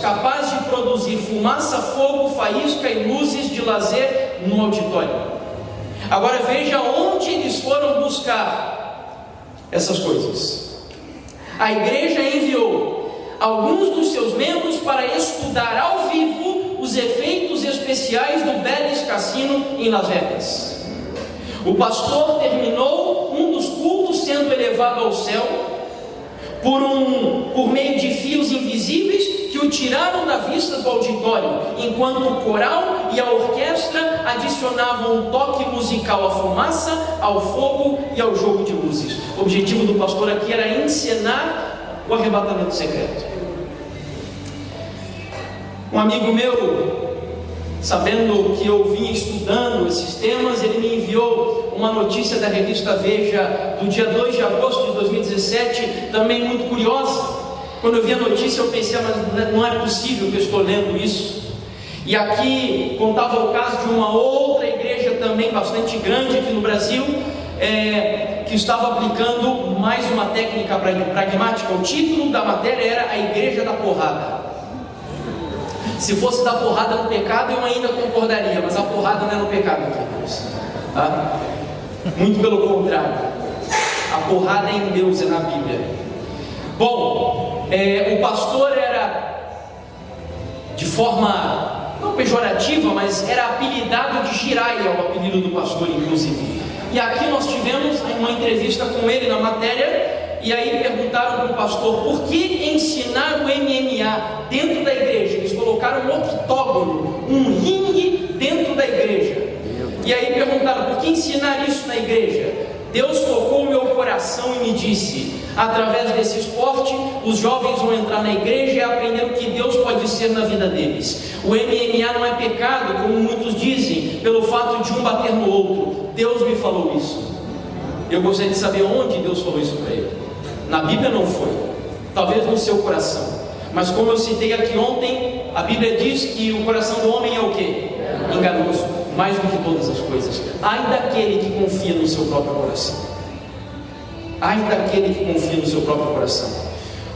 Speaker 1: capaz de produzir fumaça, fogo, faísca e luzes de lazer no auditório. Agora veja onde eles foram buscar essas coisas. A igreja enviou alguns dos seus membros para estudar ao vivo os efeitos especiais do Bally's Cassino em Las Vegas. O pastor terminou um dos cultos sendo elevado ao céu por meio de fios invisíveis que o tiraram da vista do auditório, enquanto o coral e a orquestra adicionavam um toque musical à fumaça, ao fogo e ao jogo de luzes. O objetivo do pastor aqui era encenar o arrebatamento secreto. Um amigo meu sabendo que eu vinha estudando esses temas, ele me enviou uma notícia da revista Veja do dia 2 de agosto de 2017, também muito curiosa. Quando eu vi a notícia eu pensei, mas não é possível que eu estou lendo isso. E aqui contava o caso de uma outra igreja também bastante grande aqui no Brasil, que estava aplicando mais uma técnica pragmática. O título da matéria era A Igreja da Porrada. Se fosse dar porrada no pecado, eu ainda concordaria, mas a porrada não é no pecado, queridos, tá? Muito pelo contrário, a porrada é em Deus, é na Bíblia. Bom, o pastor era, de forma não pejorativa, mas era apelidado de Jiraiya, o apelido do pastor, inclusive. E aqui nós tivemos uma entrevista com ele na matéria. E aí perguntaram para o pastor por que ensinar o MMA dentro da igreja. Eles colocaram um octógono, um ringue dentro da igreja. E aí perguntaram por que ensinar isso na igreja. Deus tocou o meu coração e me disse: através desse esporte, os jovens vão entrar na igreja e aprender o que Deus pode ser na vida deles. O MMA não é pecado, como muitos dizem, pelo fato de um bater no outro. Deus me falou isso. Eu gostaria de saber onde Deus falou isso para ele. Na Bíblia não foi, talvez no seu coração, mas como eu citei aqui ontem, a Bíblia diz que o coração do homem é o quê? Enganoso, mais do que todas as coisas. Ai daquele que confia no seu próprio coração. Ai daquele que confia no seu próprio coração.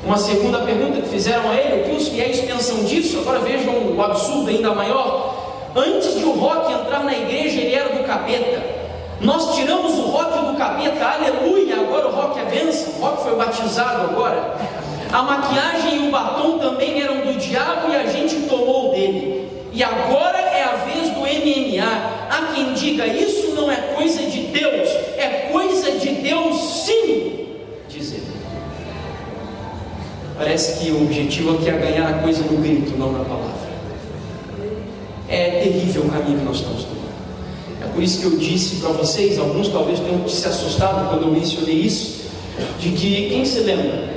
Speaker 1: Uma segunda pergunta que fizeram a ele: o que os fiéis pensam disso? Agora vejam o absurdo ainda maior. Antes de o rock entrar na igreja, ele era do capeta. Nós tiramos o rock do capeta, aleluia, agora o rock é bênção, o rock foi batizado agora. A maquiagem e o batom também eram do diabo e a gente tomou dele. E agora é a vez do MMA. Há quem diga: isso não é coisa de Deus, é coisa de Deus sim, diz ele. Parece que o objetivo aqui é ganhar a coisa no grito, não na palavra. É terrível o caminho que nós estamos tomando. É por isso que eu disse para vocês, alguns talvez tenham se assustado quando eu mencionei isso, de que, quem se lembra?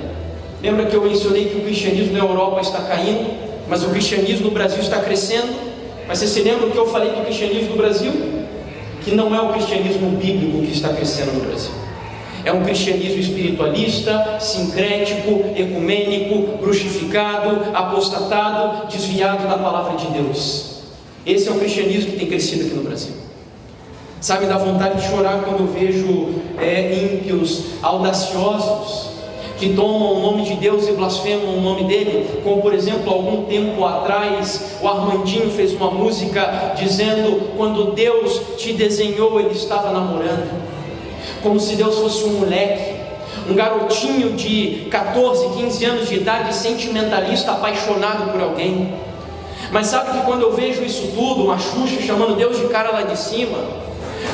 Speaker 1: Lembra que eu mencionei que o cristianismo na Europa está caindo, mas o cristianismo no Brasil está crescendo? Mas você se lembra o que eu falei do cristianismo no Brasil? Que não é o cristianismo bíblico que está crescendo no Brasil. É um cristianismo espiritualista, sincrético, ecumênico, bruxificado, apostatado, desviado da palavra de Deus. Esse é o cristianismo que tem crescido aqui no Brasil. Sabe, dá vontade de chorar quando eu vejo ímpios audaciosos que tomam o nome de Deus e blasfemam o nome dele, como por exemplo, algum tempo atrás o Armandinho fez uma música dizendo: quando Deus te desenhou, ele estava namorando, como se Deus fosse um moleque, um garotinho de 14, 15 anos de idade, sentimentalista, apaixonado por alguém. Mas sabe que quando eu vejo isso tudo, uma Xuxa chamando Deus de cara lá de cima,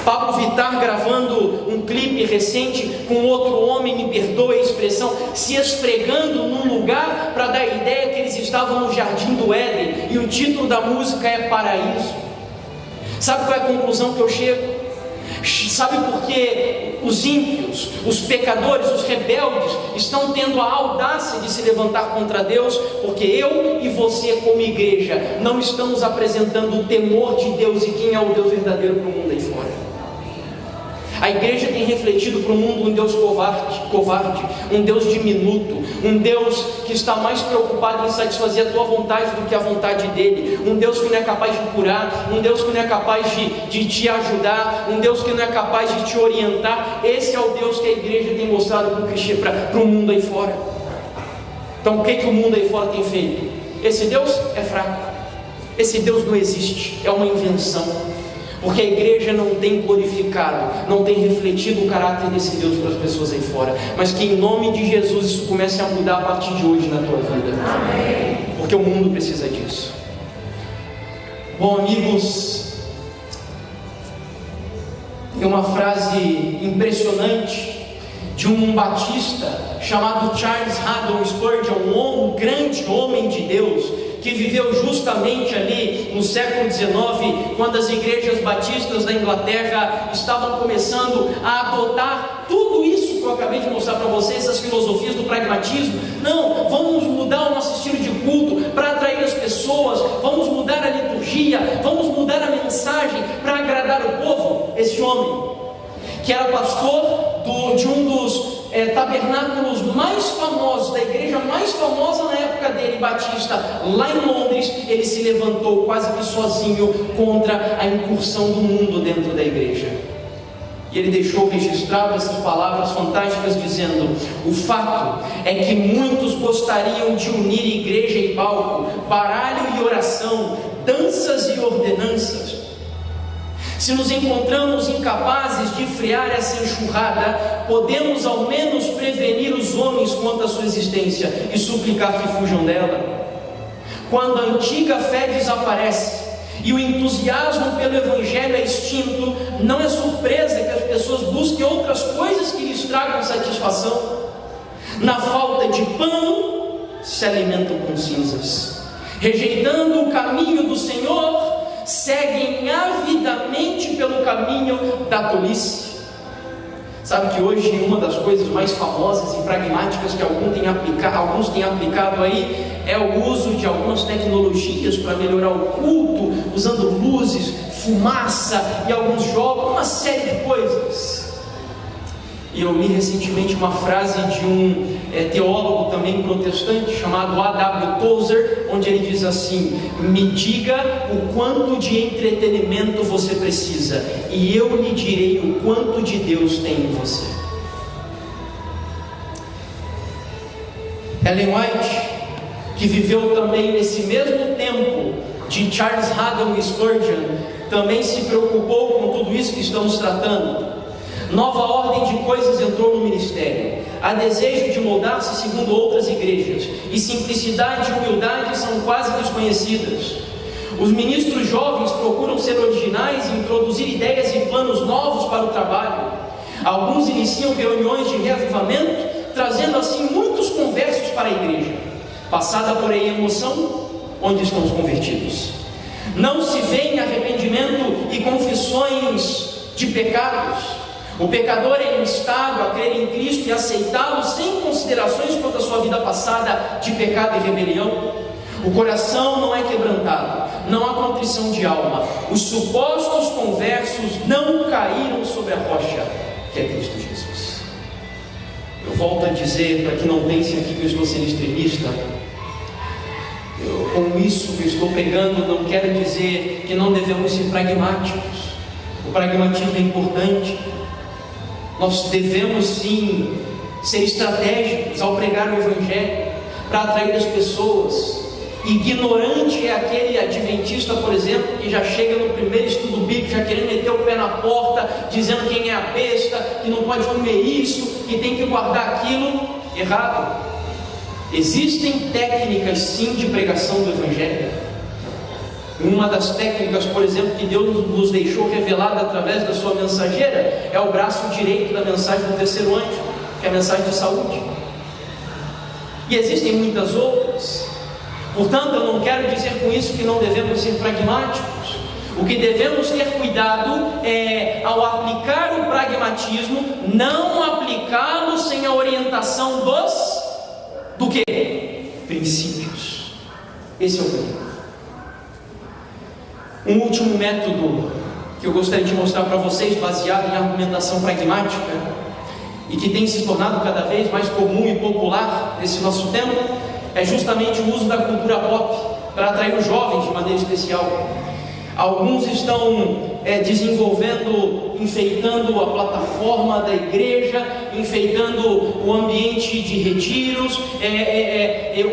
Speaker 1: Pablo Vittar gravando um clipe recente com outro homem, me perdoa a expressão, se esfregando num lugar para dar a ideia que eles estavam no jardim do Éden, e o título da música é Paraíso. Sabe qual é a conclusão que eu chego? Sabe por que os ímpios, os pecadores, os rebeldes estão tendo a audácia de se levantar contra Deus? Porque eu e você, como igreja, não estamos apresentando o temor de Deus e quem é o Deus verdadeiro para o mundo aí fora. A igreja tem refletido para o mundo um Deus covarde, um Deus diminuto, um Deus que está mais preocupado em satisfazer a tua vontade do que a vontade dele, um Deus que não é capaz de curar, um Deus que não é capaz de te ajudar, um Deus que não é capaz de te orientar. Esse é o Deus que a igreja tem mostrado para o mundo aí fora. Então o que o mundo aí fora tem feito? Esse Deus é fraco, esse Deus não existe, é uma invenção. Porque a igreja não tem glorificado, não tem refletido o caráter desse Deus para as pessoas aí fora. Mas que em nome de Jesus isso comece a mudar a partir de hoje na tua vida. Amém. Porque o mundo precisa disso. Bom, amigos, tem uma frase impressionante de um batista chamado Charles Haddon Spurgeon, um grande homem de Deus, que viveu justamente ali no século XIX, quando as igrejas batistas da Inglaterra estavam começando a adotar tudo isso que eu acabei de mostrar para vocês, essas filosofias do pragmatismo. Não, vamos mudar o nosso estilo de culto para atrair as pessoas, vamos mudar a liturgia, vamos mudar a mensagem para agradar o povo. Esse homem, que era pastor de um dos tabernáculos mais famosos, da igreja mais famosa na época dele, Batista, lá em Londres, ele se levantou quase que sozinho contra a incursão do mundo dentro da igreja. E ele deixou registrado essas palavras fantásticas dizendo: o fato é que muitos gostariam de unir igreja e palco, baralho e oração, danças e ordenanças. Se nos encontramos incapazes de frear essa enxurrada, podemos ao menos prevenir os homens quanto à sua existência e suplicar que fujam dela. Quando a antiga fé desaparece e o entusiasmo pelo Evangelho é extinto, não é surpresa que as pessoas busquem outras coisas que lhes tragam satisfação. Na falta de pão, se alimentam com cinzas. Rejeitando o caminho do Senhor, seguem avidamente pelo caminho da tolice. Sabe que hoje uma das coisas mais famosas e pragmáticas que alguns têm aplicado aí é o uso de algumas tecnologias para melhorar o culto, usando luzes, fumaça e alguns jogos, uma série de coisas. E eu li recentemente uma frase de um teólogo também protestante chamado A.W. Tozer, onde ele diz assim: me diga o quanto de entretenimento você precisa, e eu lhe direi o quanto de Deus tem em você. Ellen White, que viveu também nesse mesmo tempo de Charles Haddon Spurgeon, também se preocupou com tudo isso que estamos tratando. Nova ordem de coisas entrou no ministério. Há desejo de moldar-se segundo outras igrejas, e simplicidade e humildade são quase desconhecidas. Os ministros jovens procuram ser originais e introduzir ideias e planos novos para o trabalho. Alguns iniciam reuniões de reavivamento, trazendo assim muitos conversos para a igreja. Passada porém a emoção, onde estão os convertidos? Não se vê em arrependimento e confissões de pecados. O pecador é instado a crer em Cristo e aceitá-lo sem considerações quanto à sua vida passada de pecado e rebelião. O coração não é quebrantado, não há contrição de alma. Os supostos conversos não caíram sobre a rocha, que é Cristo Jesus. Eu volto a dizer, para que não pensem aqui que eu estou sendo extremista, com isso que eu estou pegando, não quero dizer que não devemos ser pragmáticos. O pragmatismo é importante. Nós devemos sim ser estratégicos ao pregar o Evangelho, para atrair as pessoas. Ignorante é aquele adventista, por exemplo, que já chega no primeiro estudo bíblico, já querendo meter o pé na porta, dizendo quem é a besta, que não pode comer isso, que tem que guardar aquilo. Errado. Existem técnicas sim de pregação do Evangelho. Uma das técnicas, por exemplo, que Deus nos deixou revelada através da sua mensageira, é o braço direito da mensagem do terceiro anjo, que é a mensagem de saúde. E existem muitas outras. Portanto, eu não quero dizer com isso que não devemos ser pragmáticos. O que devemos ter cuidado é, ao aplicar o pragmatismo, não aplicá-lo sem a orientação do quê? Princípios. Esse é o problema. Um último método que eu gostaria de mostrar para vocês, baseado em argumentação pragmática, e que tem se tornado cada vez mais comum e popular nesse nosso tempo, é justamente o uso da cultura pop para atrair os jovens de maneira especial. Alguns estão desenvolvendo, enfeitando a plataforma da igreja, enfeitando o ambiente de retiros,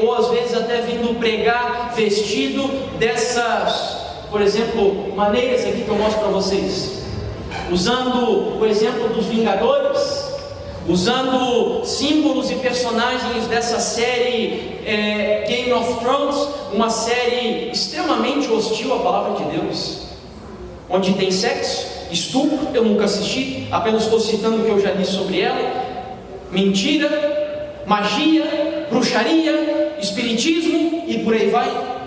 Speaker 1: ou às vezes até vindo pregar vestido dessas, por exemplo, maneiras aqui que eu mostro para vocês, usando o exemplo dos Vingadores, usando símbolos e personagens dessa série Game of Thrones, uma série extremamente hostil à palavra de Deus, onde tem sexo, estupro. Eu nunca assisti, apenas estou citando o que eu já li sobre ela. Mentira, magia, bruxaria, espiritismo e por aí vai.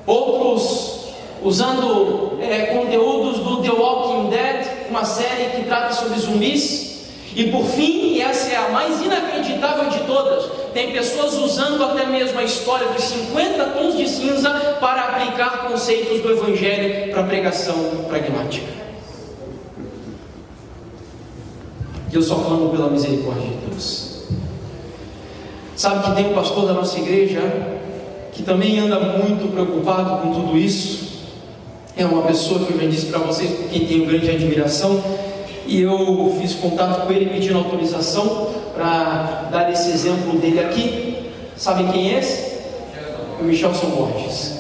Speaker 1: Outros usando conteúdos do The Walking Dead, uma série que trata sobre zumbis, E por fim, e essa é a mais inacreditável de todas, tem pessoas usando até mesmo a história dos 50 tons de cinza para aplicar conceitos do Evangelho para pregação pragmática. E eu só clamo pela misericórdia de Deus. Sabe que tem um pastor da nossa igreja que também anda muito preocupado com tudo isso. É uma pessoa que eu já disse para vocês, por quem tenho grande admiração, e eu fiz contato com ele pedindo autorização para dar esse exemplo dele aqui. Sabem quem é esse? O Michelson Borges.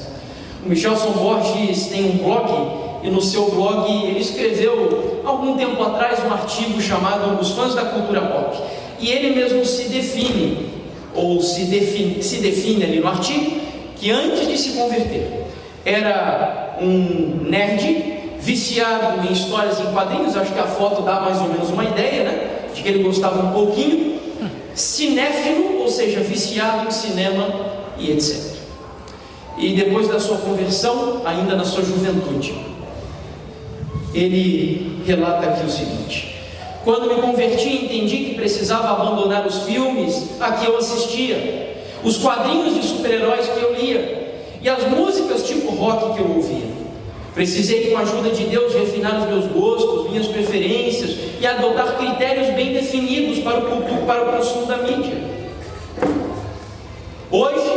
Speaker 1: O Michelson Borges tem um blog, e no seu blog ele escreveu algum tempo atrás um artigo chamado Os Fãs da Cultura Pop, e ele mesmo se define ali no artigo, que antes de se converter era um nerd viciado em histórias em quadrinhos. Acho que a foto dá mais ou menos uma ideia, né? De que ele gostava um pouquinho. Cinéfilo, ou seja, viciado em cinema e etc. E depois da sua conversão, ainda na sua juventude, ele relata aqui o seguinte: quando me converti, entendi que precisava abandonar os filmes a que eu assistia, os quadrinhos de super-heróis que eu lia e as músicas tipo rock que eu ouvia. Precisei, com a ajuda de Deus, refinar os meus gostos, minhas preferências e adotar critérios bem definidos para o consumo da mídia. Hoje,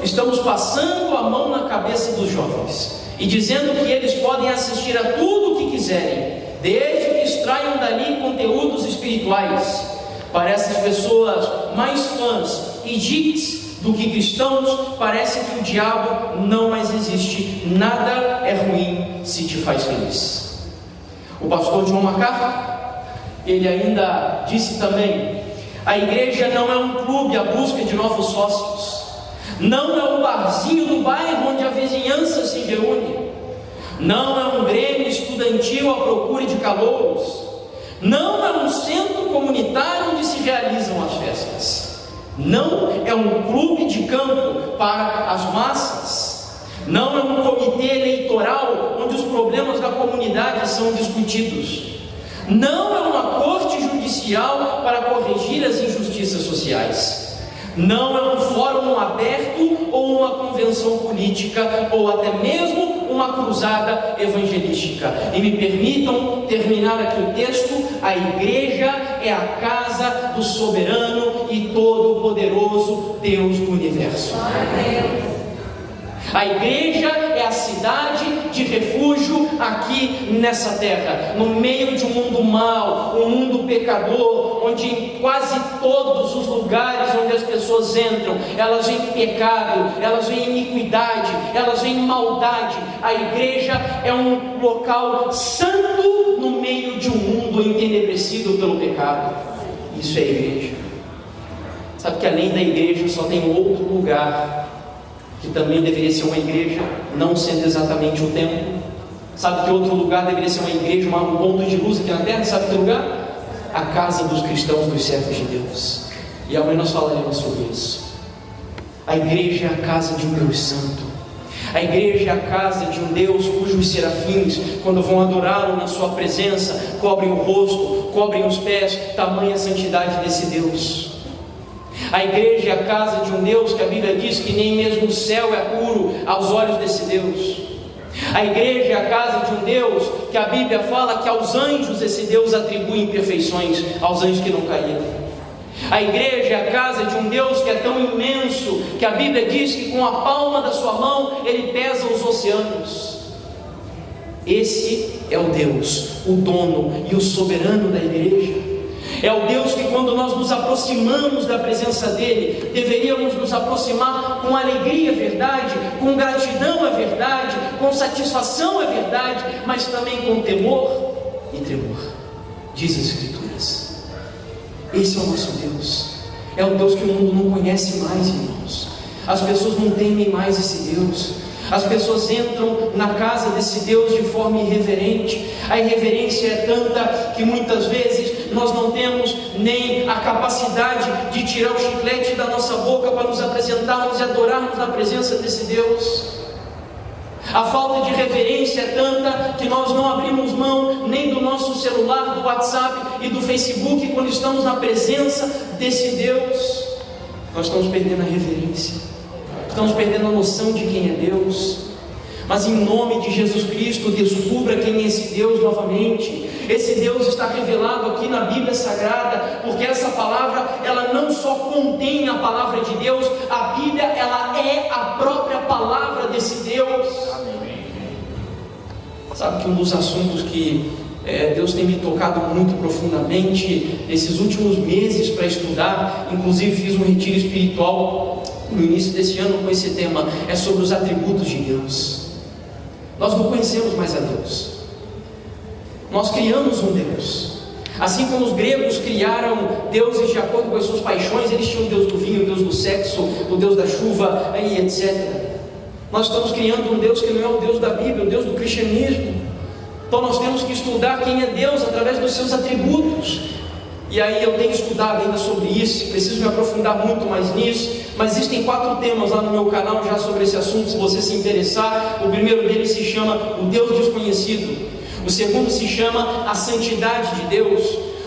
Speaker 1: estamos passando a mão na cabeça dos jovens e dizendo que eles podem assistir a tudo o que quiserem, desde que extraiam dali conteúdos espirituais. Para essas pessoas mais fãs e geeks do que cristãos, parece que o diabo não mais existe. Nada é ruim se te faz feliz. O pastor John MacArthur, ele ainda disse também: a igreja não é um clube à busca de novos sócios, não é um barzinho do bairro onde a vizinhança se reúne, não é um grêmio estudantil à procura de calouros, não é um centro comunitário onde se realizam as festas, não é um clube de campo para as massas, não é um comitê eleitoral onde os problemas da comunidade são discutidos, não é uma corte judicial para corrigir as injustiças sociais, não é um fórum aberto ou uma convenção política ou até mesmo uma cruzada evangelística. E me permitam terminar aqui o texto: a igreja é a casa do soberano e todo-poderoso Deus do universo. A igreja é a cidade de refúgio aqui nessa terra, no meio de um mundo mau, um mundo pecador, onde em quase todos os lugares onde as pessoas entram, elas veem pecado, elas veem iniquidade, elas veem maldade. A igreja é um local santo no meio de um mundo entenebrecido pelo pecado. Isso é a igreja. Sabe que além da igreja só tem outro lugar que também deveria ser uma igreja, não sendo exatamente o templo. Sabe que outro lugar deveria ser uma igreja, um ponto de luz aqui na terra? Sabe que lugar? A casa dos cristãos, dos servos de Deus. E amanhã nós falaremos sobre isso. A igreja é a casa de um Deus santo. A igreja é a casa de um Deus cujos serafins, quando vão adorá-lo na sua presença, cobrem o rosto, cobrem os pés. Tamanha santidade desse Deus. A igreja é a casa de um Deus que a Bíblia diz que nem mesmo o céu é puro aos olhos desse Deus. A igreja é a casa de um Deus que a Bíblia fala que aos anjos esse Deus atribui imperfeições, aos anjos que não caíram. A igreja é a casa de um Deus que é tão imenso que a Bíblia diz que com a palma da sua mão ele pesa os oceanos. Esse é o Deus, o dono e o soberano da igreja. É o Deus que, quando nós nos aproximamos da presença dele, deveríamos nos aproximar com alegria, verdade, com gratidão, é verdade, com satisfação, é verdade, mas também com temor e tremor. Diz as Escrituras. Esse é o nosso Deus. É o Deus que o mundo não conhece mais, irmãos. As pessoas não temem mais esse Deus. As pessoas entram na casa desse Deus de forma irreverente. A irreverência é tanta que muitas vezes nós não temos nem a capacidade de tirar o chiclete da nossa boca para nos apresentarmos e adorarmos na presença desse Deus. A falta de reverência é tanta que nós não abrimos mão nem do nosso celular, do WhatsApp e do Facebook quando estamos na presença desse Deus. Nós estamos perdendo a reverência, estamos perdendo a noção de quem é Deus. Mas em nome de Jesus Cristo, descubra quem é esse Deus novamente. Esse Deus está revelado aqui na Bíblia Sagrada, porque essa palavra, ela não só contém a palavra de Deus, a Bíblia, ela é a própria palavra desse Deus. Sabe que um dos assuntos que Deus tem me tocado muito profundamente nesses últimos meses para estudar, inclusive fiz um retiro espiritual no início desse ano com esse tema, é sobre os atributos de Deus. Nós não conhecemos mais a Deus. Nós criamos um Deus. Assim como os gregos criaram deuses de acordo com as suas paixões, eles tinham o Deus do vinho, o Deus do sexo, o Deus da chuva, e etc. Nós estamos criando um Deus que não é o Deus da Bíblia, o Deus do cristianismo. Então nós temos que estudar quem é Deus através dos seus atributos. E aí eu tenho estudado ainda sobre isso, preciso me aprofundar muito mais nisso, mas existem 4 temas lá no meu canal já sobre esse assunto, se você se interessar. O primeiro deles se chama o Deus desconhecido. O segundo se chama a santidade de Deus.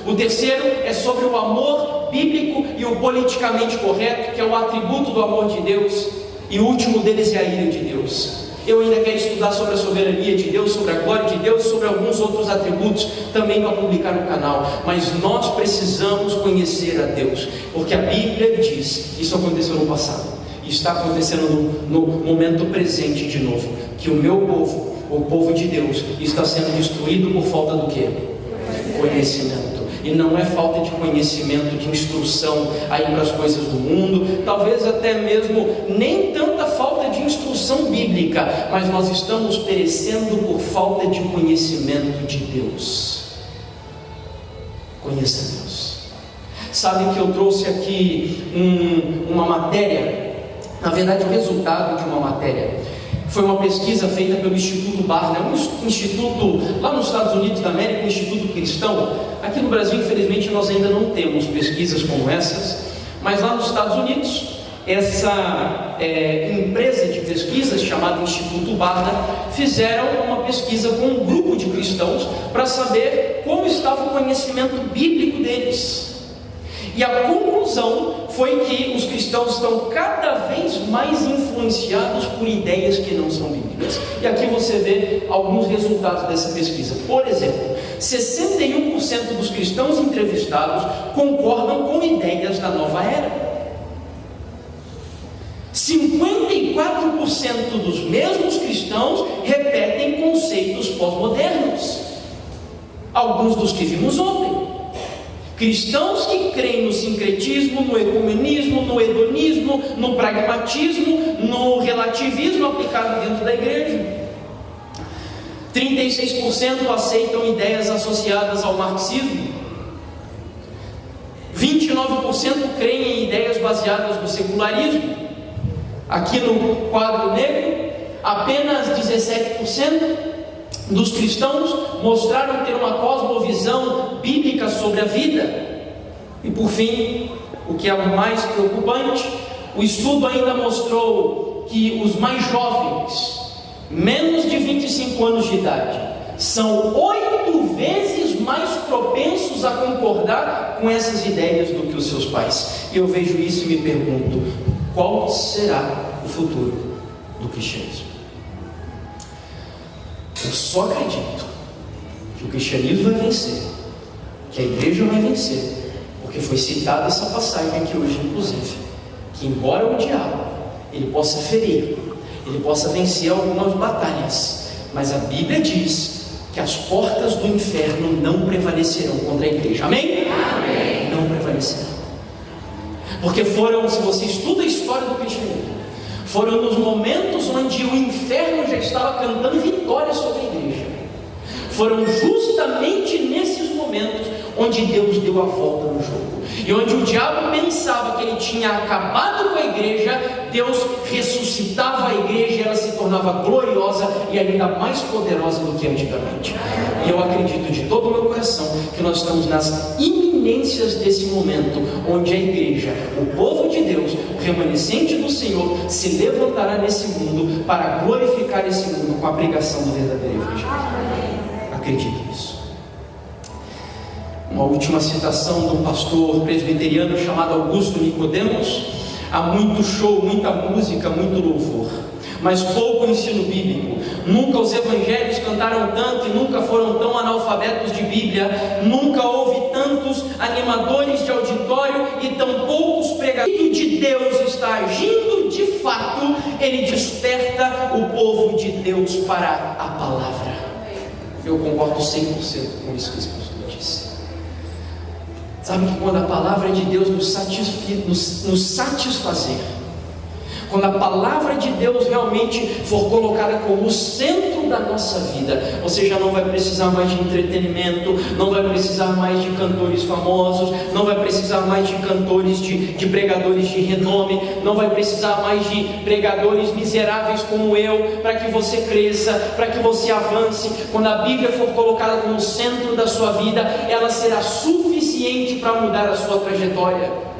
Speaker 1: O terceiro é sobre o amor bíblico e o politicamente correto, que é o atributo do amor de Deus. E o último deles é a ira de Deus. Eu ainda quero estudar sobre a soberania de Deus, sobre a glória de Deus, sobre alguns outros atributos, também para publicar no canal. Mas nós precisamos conhecer a Deus, porque a Bíblia diz, isso aconteceu no passado, e está acontecendo no momento presente de novo, que o meu povo, o povo de Deus, está sendo destruído por falta do quê? Conhecimento. E não é falta de conhecimento, de instrução aí para as coisas do mundo, talvez até mesmo nem tanta falta de instrução bíblica, mas nós estamos perecendo por falta de conhecimento de Deus. Conheça Deus. Sabe que eu trouxe aqui uma matéria, na verdade o resultado de uma matéria. Foi uma pesquisa feita pelo Instituto Barna, um instituto lá nos Estados Unidos da América, um instituto cristão. Aqui no Brasil, infelizmente, nós ainda não temos pesquisas como essas, mas lá nos Estados Unidos, essa empresa de pesquisas chamada Instituto Barna fizeram uma pesquisa com um grupo de cristãos para saber como estava o conhecimento bíblico deles. E a conclusão foi que os cristãos estão cada vez mais influenciados por ideias que não são bíblicas. E aqui você vê alguns resultados dessa pesquisa. Por exemplo, 61% dos cristãos entrevistados concordam com ideias da nova era. 54% dos mesmos cristãos repetem conceitos pós-modernos. Alguns dos que vimos ontem. Cristãos que creem no sincretismo, no ecumenismo, no hedonismo, no pragmatismo, no relativismo aplicado dentro da igreja. 36% aceitam ideias associadas ao marxismo. 29% creem em ideias baseadas no secularismo. Aqui no quadro negro, apenas 17% dos cristãos mostraram ter uma cosmovisão bíblica sobre a vida. E por fim, o que é o mais preocupante, o estudo ainda mostrou que os mais jovens, menos de 25 anos de idade, são 8 vezes mais propensos a concordar com essas ideias do que os seus pais. E eu vejo isso e me pergunto, qual será o futuro do cristianismo? Eu só acredito que o cristianismo vai vencer, que a igreja vai vencer, porque foi citada essa passagem aqui hoje, inclusive, que embora o diabo ele possa ferir, ele possa vencer algumas batalhas, mas a Bíblia diz que as portas do inferno não prevalecerão contra a igreja. Amém? Amém. Não prevalecerão, porque foram, se você estuda a história do cristianismo, foram nos momentos onde o inferno já estava cantando vitória sobre a igreja. Foram justamente nesses momentos onde Deus deu a volta no jogo. E onde o diabo pensava que ele tinha acabado com a igreja, Deus ressuscitava a igreja e ela se tornava gloriosa e ainda mais poderosa do que antigamente. E eu acredito de todo o meu coração que nós estamos nas iminentes iminências desse momento, onde a igreja, o povo de Deus, o remanescente do Senhor, se levantará nesse mundo para glorificar esse mundo com a pregação do verdadeiro Evangelho. Acredite nisso. Uma última citação de um pastor presbiteriano chamado Augusto Nicodemos: há muito show, muita música, muito louvor, mas pouco ensino bíblico. Nunca os evangelhos cantaram tanto e nunca foram tão analfabetos de Bíblia. Nunca houve tantos animadores de auditório e tão poucos pregadores. O de Deus está agindo de fato. Ele desperta o povo de Deus para a palavra. Eu concordo 100% com isso que esse pastor disse. Sabe que quando a palavra de Deus nos satisfazer, quando a palavra de Deus realmente for colocada como o centro da nossa vida, você já não vai precisar mais de entretenimento, não vai precisar mais de cantores famosos, não vai precisar mais de cantores, de pregadores de renome, não vai precisar mais de pregadores miseráveis como eu, para que você cresça, para que você avance. Quando a Bíblia for colocada como o centro da sua vida, ela será suficiente para mudar a sua trajetória.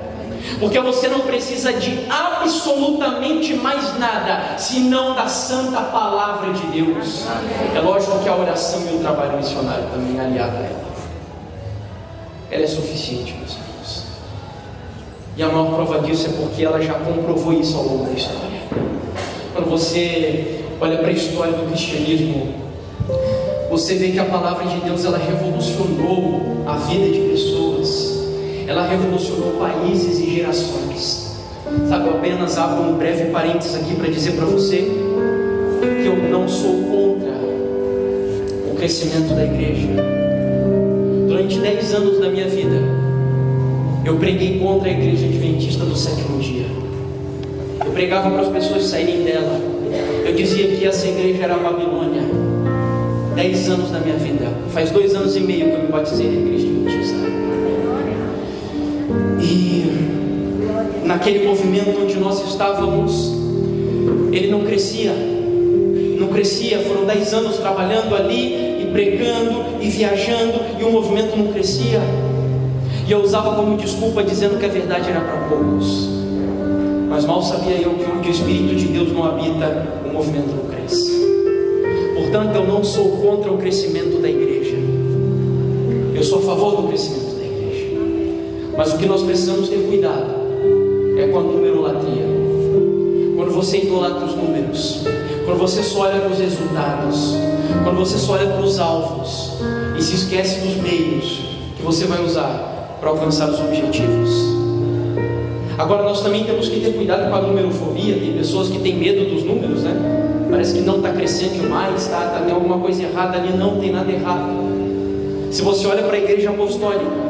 Speaker 1: Porque você não precisa de absolutamente mais nada, senão da santa palavra de Deus. É lógico que a oração e o trabalho missionário também aliado a ela. Ela é suficiente, meus irmãos. E a maior prova disso é porque ela já comprovou isso ao longo da história. Quando você olha para a história do cristianismo, você vê que a palavra de Deus, ela revolucionou a vida de pessoas. Ela revolucionou países e gerações. Sabe, eu apenas abro um breve parênteses aqui para dizer para você que eu não sou contra o crescimento da igreja. Durante 10 anos da minha vida, eu preguei contra a igreja adventista do sétimo dia. Eu pregava para as pessoas saírem dela. Eu dizia que essa igreja era a Babilônia. 10 anos da minha vida. Faz 2 anos e meio que eu me batizei na igreja adventista. E naquele movimento onde nós estávamos, ele não crescia. Foram 10 anos trabalhando ali e pregando e viajando, e o movimento não crescia. E eu usava como desculpa dizendo que a verdade era para poucos. Mas mal sabia eu que onde o Espírito de Deus não habita, o movimento não cresce. Portanto, eu não sou contra o crescimento da igreja. Eu sou a favor do crescimento. Mas o que nós precisamos ter cuidado é com a numerolatria. Quando você idolatra os números, quando você só olha para os resultados, quando você só olha para os alvos e se esquece dos meios que você vai usar para alcançar os objetivos. Agora, nós também temos que ter cuidado com a numerofobia. Tem pessoas que têm medo dos números, né? Parece que não está crescendo demais, tem alguma coisa errada ali. Não tem nada errado. Se você olha para a igreja apostólica,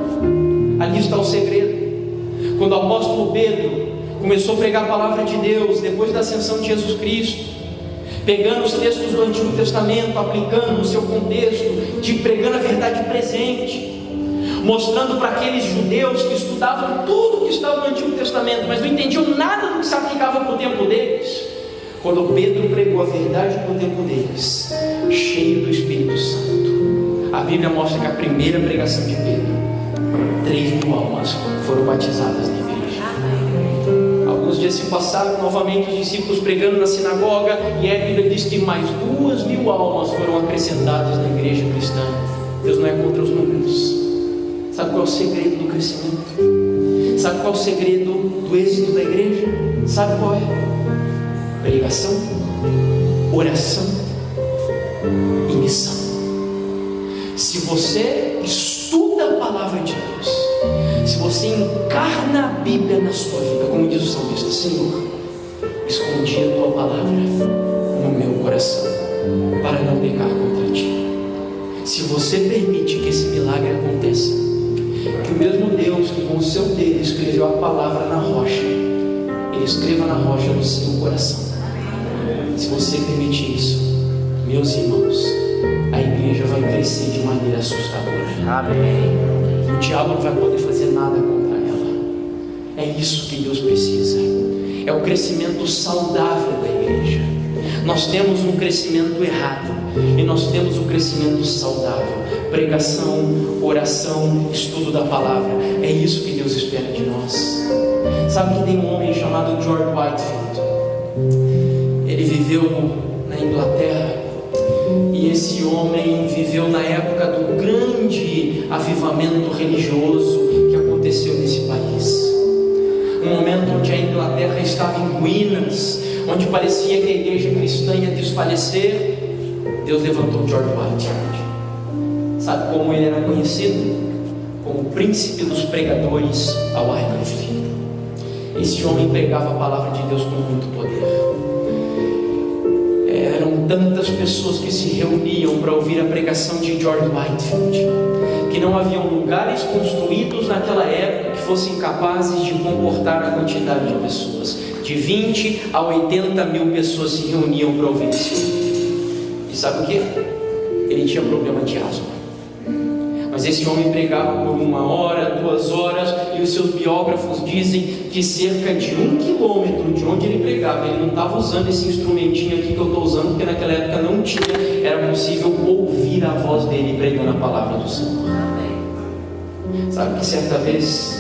Speaker 1: ali está o segredo. Quando o apóstolo Pedro começou a pregar a palavra de Deus, depois da ascensão de Jesus Cristo, pegando os textos do Antigo Testamento, aplicando no seu contexto, pregando a verdade presente, mostrando para aqueles judeus que estudavam tudo que estava no Antigo Testamento, mas não entendiam nada do que se aplicava para o tempo deles. Quando Pedro pregou a verdade para o tempo deles, cheio do Espírito Santo, a Bíblia mostra que a primeira pregação de Pedro, 3.000 almas foram batizadas na igreja. Alguns dias se passaram, novamente os discípulos pregando na sinagoga, e a Bíblia diz que mais 2.000 almas foram acrescentadas na igreja cristã. Deus não é contra os números. Sabe qual é o segredo do crescimento? Sabe qual é o segredo do êxito da igreja? Sabe qual é? Pregação, oração e missão. Se você estuda a palavra de Deus, se você encarna a Bíblia na sua vida, como diz o salmista: Senhor, escondi a tua palavra no meu coração, para não pecar contra ti. Se você permite que esse milagre aconteça, que o mesmo Deus que com o seu dedo escreveu a palavra na rocha, Ele escreva na rocha do seu coração. Se você permitir isso, meus irmãos, a igreja vai crescer de maneira assustadora. Amém. O diabo não vai poder fazer nada contra ela. É isso que Deus precisa. É o crescimento saudável da igreja. Nós temos um crescimento errado e nós temos um crescimento saudável. pregação, oração, estudo da palavra. É isso que Deus espera de nós. Sabe que tem um homem chamado George Whitefield. Ele viveu na Inglaterra, e esse homem viveu na época do grande avivamento religioso que aconteceu nesse país. Um momento onde a Inglaterra estava em ruínas, onde parecia que a igreja cristã ia desfalecer. Deus levantou George Whitefield. Sabe como ele era conhecido? Como o príncipe dos pregadores ao Wycliffe. Esse homem pregava a palavra de Deus com muito poder. Eram tantas pessoas que se reuniam para ouvir a pregação de George Whitefield, que não haviam lugares construídos naquela época que fossem capazes de comportar a quantidade de pessoas. De 20 a 80 mil pessoas se reuniam para ouvir esse homem. E sabe o que? Ele tinha problema de asma. Mas esse homem pregava por 1 hora, 2 horas, e os seus biógrafos dizem que cerca de 1 quilômetro de onde ele pregava, ele não estava usando esse instrumentinho aqui que eu estou usando, porque naquela época não tinha, era possível ouvir a voz dele pregando a palavra do Senhor. Sabe que certa vez,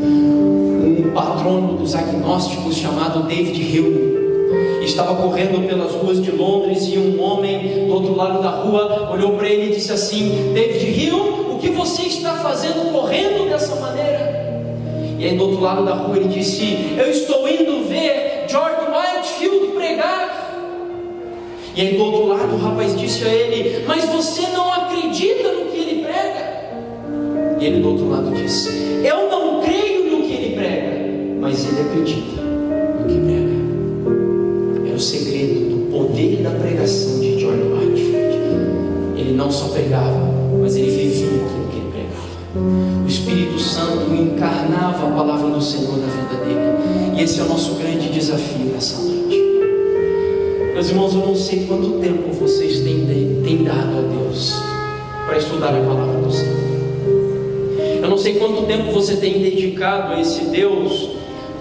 Speaker 1: um patrono dos agnósticos chamado David Hume estava correndo pelas ruas de Londres, e um homem do outro lado da rua olhou para ele e disse assim: David Hume, o que você está fazendo correndo dessa maneira? E aí do outro lado da rua ele disse: eu estou indo ver George Whitefield pregar. E aí do outro lado o rapaz disse a ele: mas você não acredita no que ele prega? E ele do outro lado disse: eu não creio no que ele prega, mas ele acredita no que prega. O segredo do poder da pregação de George Whitefield. Ele não só pregava, mas ele vivia aquilo que ele pregava. O Espírito Santo encarnava a palavra do Senhor na vida dele. E esse é o nosso grande desafio nessa noite. Meus irmãos, eu não sei quanto tempo vocês têm dado a Deus para estudar a palavra do Senhor. Eu não sei quanto tempo você tem dedicado a esse Deus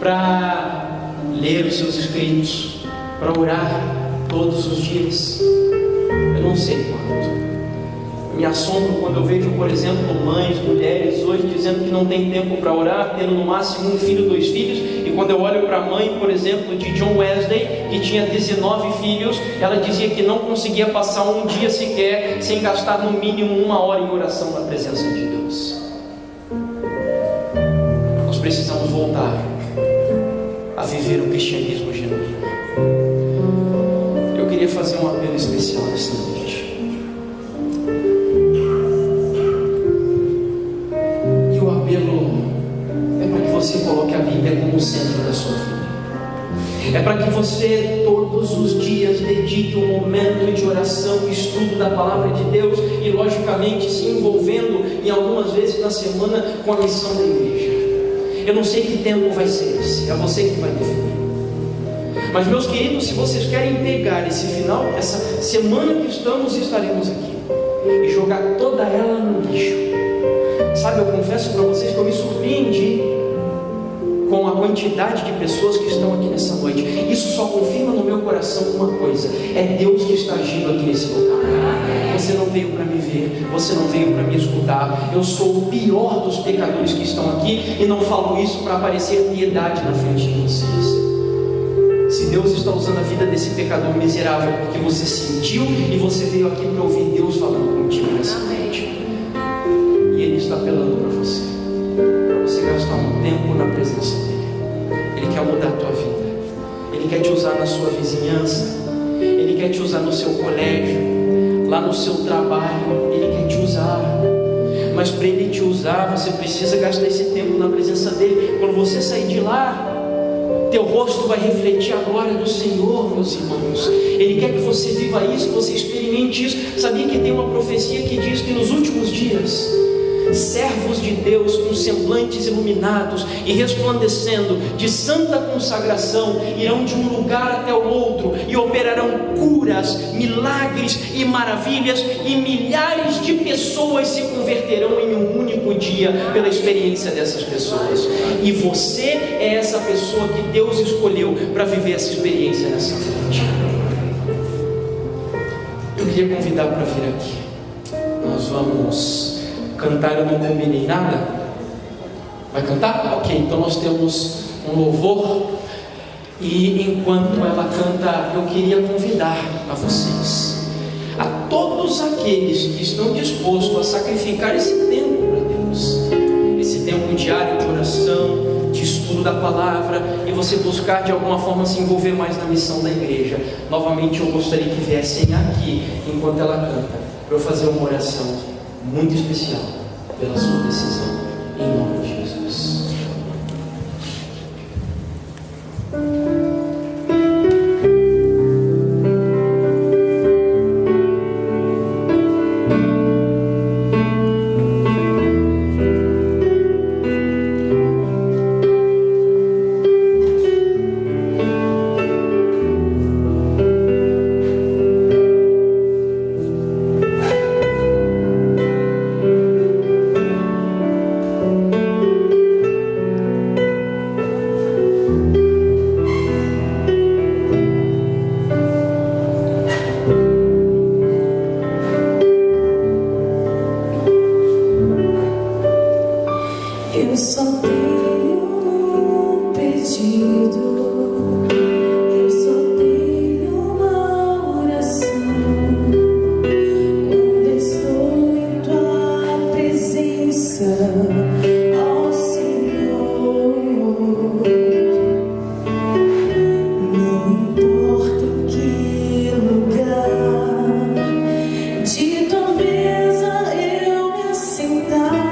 Speaker 1: para ler os seus escritos, para orar todos os dias. Eu não sei quanto. Me assombro quando eu vejo, por exemplo, mães, mulheres hoje dizendo que não tem tempo para orar, tendo no máximo 1 filho, 2 filhos. E quando eu olho para a mãe, por exemplo, de John Wesley, que tinha 19 filhos, ela dizia que não conseguia passar um dia sequer sem gastar no mínimo 1 hora em oração na presença de Deus. Nós precisamos voltar a viver o cristianismo genuíno. Eu queria fazer um apelo especial nessa noite. E o apelo é para que você coloque a Bíblia como centro da sua vida. É para que você todos os dias dedique um momento de oração, estudo da palavra de Deus e logicamente se envolvendo em algumas vezes na semana com a missão da igreja. Eu não sei que tempo vai ser esse, é você que vai definir. Mas meus queridos, se vocês querem pegar esse final, essa semana que estaremos aqui, e jogar toda ela no lixo, sabe, eu confesso para vocês que eu me surpreendi com a quantidade de pessoas que estão aqui nessa noite. Isso só confirma no meu coração uma coisa: é Deus que está agindo aqui nesse lugar. Você não veio para me ver, você não veio para me escutar. Eu sou o pior dos pecadores que estão aqui, e não falo isso para parecer piedade na frente de vocês. Se Deus está usando a vida desse pecador miserável porque você sentiu e você veio aqui para ouvir Deus falando contigo nessa noite, e Ele está apelando para você gastar um tempo na presença dEle. Ele quer mudar a tua vida, Ele quer te usar na sua vizinhança, Ele quer te usar no seu colégio, lá no seu trabalho, Ele quer te usar. Mas para Ele te usar, você precisa gastar esse tempo na presença dEle. Quando você sair de lá, teu rosto vai refletir a glória do Senhor, meus irmãos. Ele quer que você viva isso, que você experimente isso. Sabia que tem uma profecia que diz que nos últimos dias, servos de Deus com semblantes iluminados e resplandecendo de santa consagração irão de um lugar até o outro e operarão curas, milagres e maravilhas, e milhares de pessoas se converterão em um único dia pela experiência dessas pessoas. E você é essa pessoa que Deus escolheu para viver essa experiência nessa noite. Eu queria convidar para vir aqui. Nós vamos cantar. Eu não combinei nada. Vai cantar? Ok, então nós temos um louvor. E enquanto ela canta, eu queria convidar a vocês, a todos aqueles que estão dispostos a sacrificar esse tempo para Deus, esse tempo diário de oração, de estudo da palavra, e você buscar de alguma forma se envolver mais na missão da igreja. Novamente eu gostaria que viessem aqui enquanto ela canta, para eu fazer uma oração muito especial pela sua decisão, em nome de Jesus.
Speaker 2: Eu só tenho um pedido, eu só tenho uma oração. Quando estou em tua presença, ó Senhor, não importa em que lugar de tua mesa eu me assentar,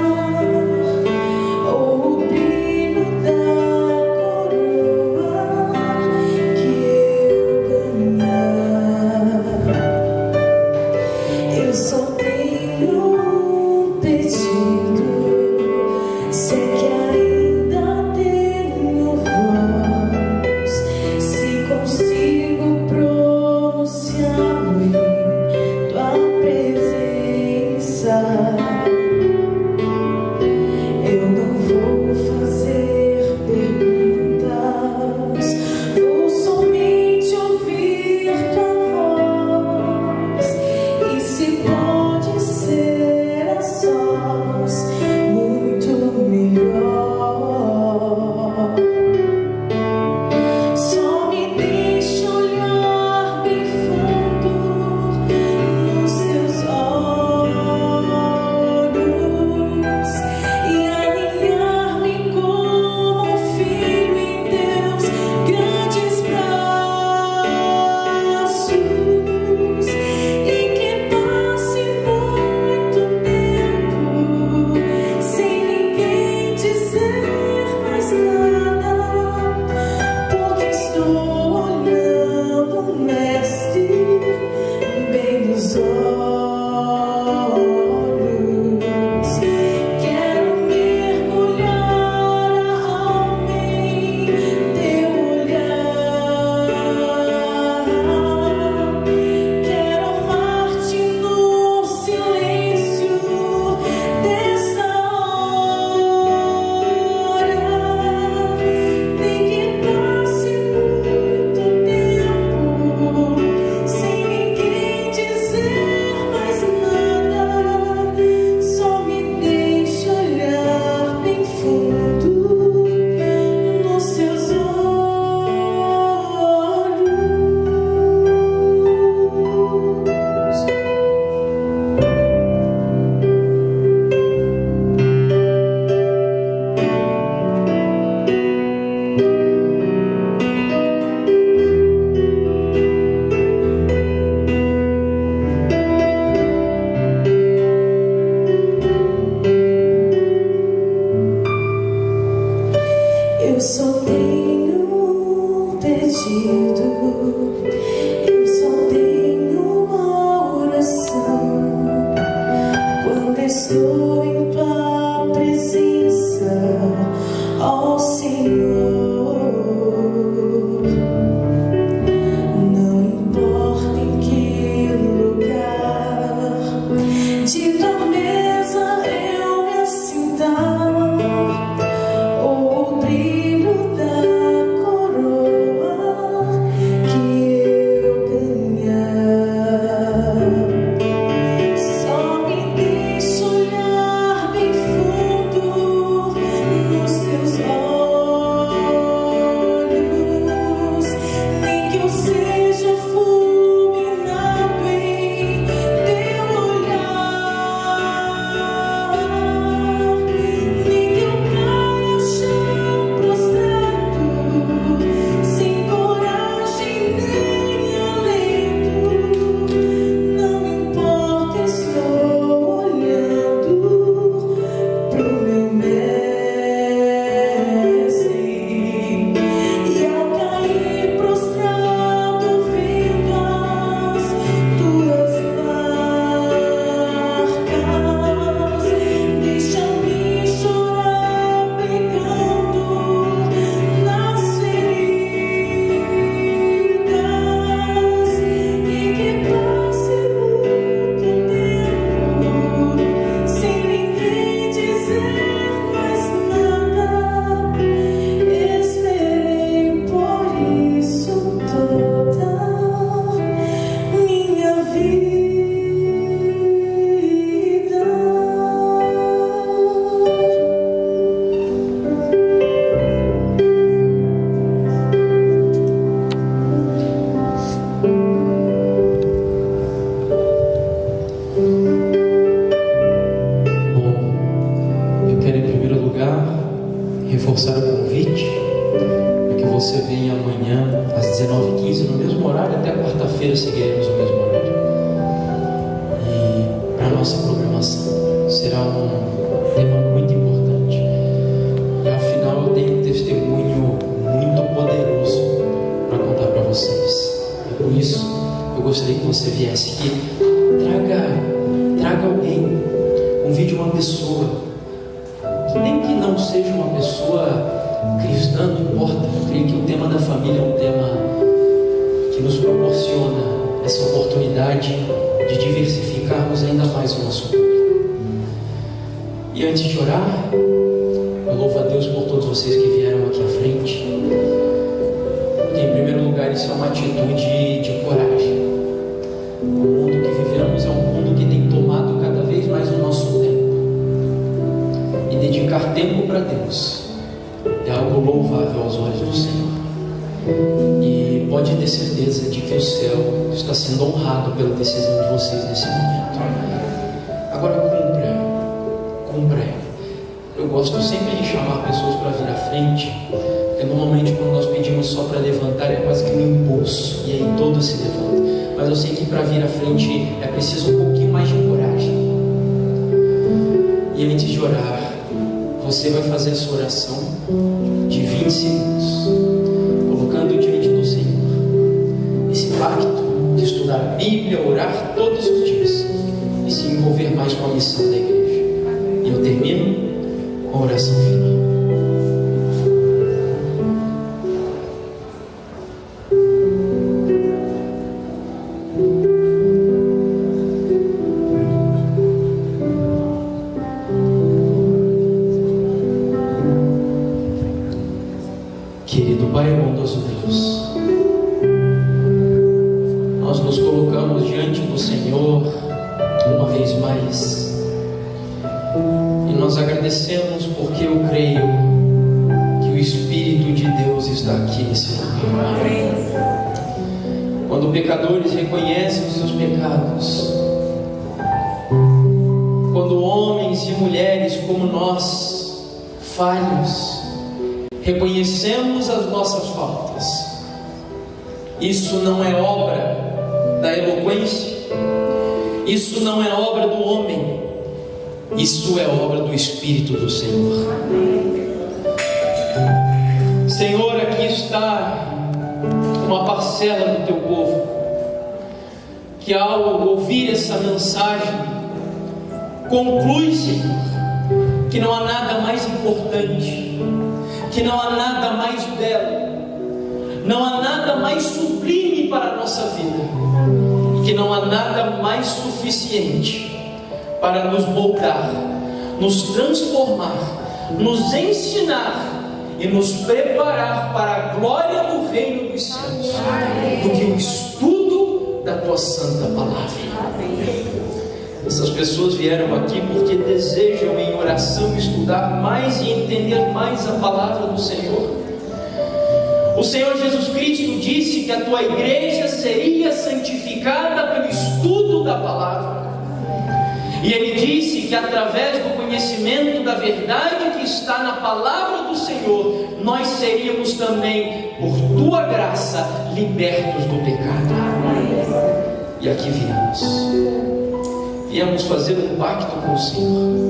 Speaker 2: eu só tenho um pedido, eu só tenho uma oração. Quando estou em tua presença, ó Senhor, não importa em que lugar de tua mesa eu me assentar, só me
Speaker 1: lugar, reforçar o convite para que você venha amanhã às 19h15 no mesmo horário, até quarta-feira seguiremos o mesmo horário. E para a nossa programação será um tema muito importante. E afinal eu tenho um testemunho muito poderoso para contar para vocês. E por isso eu gostaria que você viesse aqui. Traga alguém, convide uma pessoa, nem que não seja uma pessoa cristã, não importa. Eu creio que o tema da família é um tema que nos proporciona essa oportunidade de diversificarmos ainda mais o nosso público. E antes de orar, eu louvo a Deus por todos vocês que vieram aqui à frente, porque em primeiro lugar isso é uma atitude de coragem. O mundo que vivemos é um mundo que tem tomado cada vez mais o nosso tempo, e dedicar tempo para Deus é algo louvável aos olhos do Senhor. E pode ter certeza de que o céu está sendo honrado pela decisão de vocês nesse momento. Agora cumpra. Eu gosto sempre de chamar pessoas para vir à frente, porque normalmente quando nós pedimos só para levantar é quase que um impulso, e aí todos se levantam. Mas eu sei que para vir à frente é preciso um pouquinho mais de coragem. E antes de orar, você vai fazer essa oração de 20 segundos, colocando diante do Senhor esse pacto de estudar a Bíblia, orar todos os dias e se envolver mais com a missão da igreja. E eu termino com a oração final. Querido Pai, bondoso Deus, nós nos colocamos diante do Senhor uma vez mais, e nós agradecemos porque eu creio que o Espírito de Deus está aqui nesse lugar. Quando pecadores reconhecem os seus pecados, quando homens e mulheres como nós, falhos, reconhecemos as nossas faltas, isso não é obra da eloquência, isso não é obra do homem, isso é obra do Espírito do Senhor. Senhor, aqui está uma parcela do teu povo que, ao ouvir essa mensagem, conclui, Senhor, que não há nada mais importante, que não há nada mais belo, não há nada mais sublime para a nossa vida, e que não há nada mais suficiente para nos moldar, nos transformar, nos ensinar e nos preparar para a glória do reino dos céus, do que o estudo da tua santa palavra. Essas pessoas vieram aqui porque desejam em oração estudar mais e entender mais a palavra do Senhor. O Senhor Jesus Cristo disse que a tua igreja seria santificada pelo estudo da palavra. E Ele disse que através do conhecimento da verdade que está na palavra do Senhor, nós seríamos também, por tua graça, libertos do pecado. E aqui viemos fazer um pacto com o Senhor.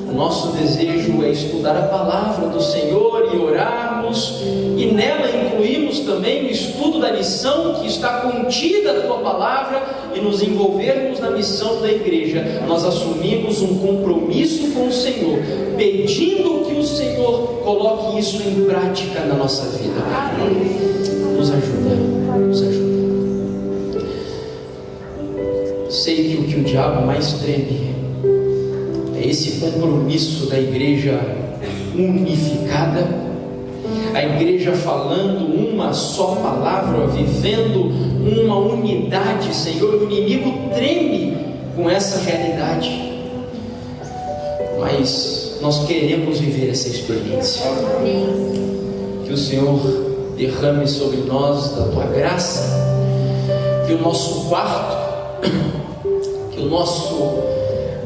Speaker 1: O nosso desejo é estudar a palavra do Senhor e orarmos, e nela incluímos também o estudo da lição que está contida na tua palavra, e nos envolvermos na missão da igreja. Nós assumimos um compromisso com o Senhor, pedindo que o Senhor coloque isso em prática na nossa vida. Nos ajuda. Sei que o que o diabo mais treme é esse compromisso da igreja unificada, a igreja falando uma só palavra, vivendo uma unidade. Senhor, o inimigo treme com essa realidade, mas nós queremos viver essa experiência. Que o Senhor derrame sobre nós da tua graça, que o nosso quarto, que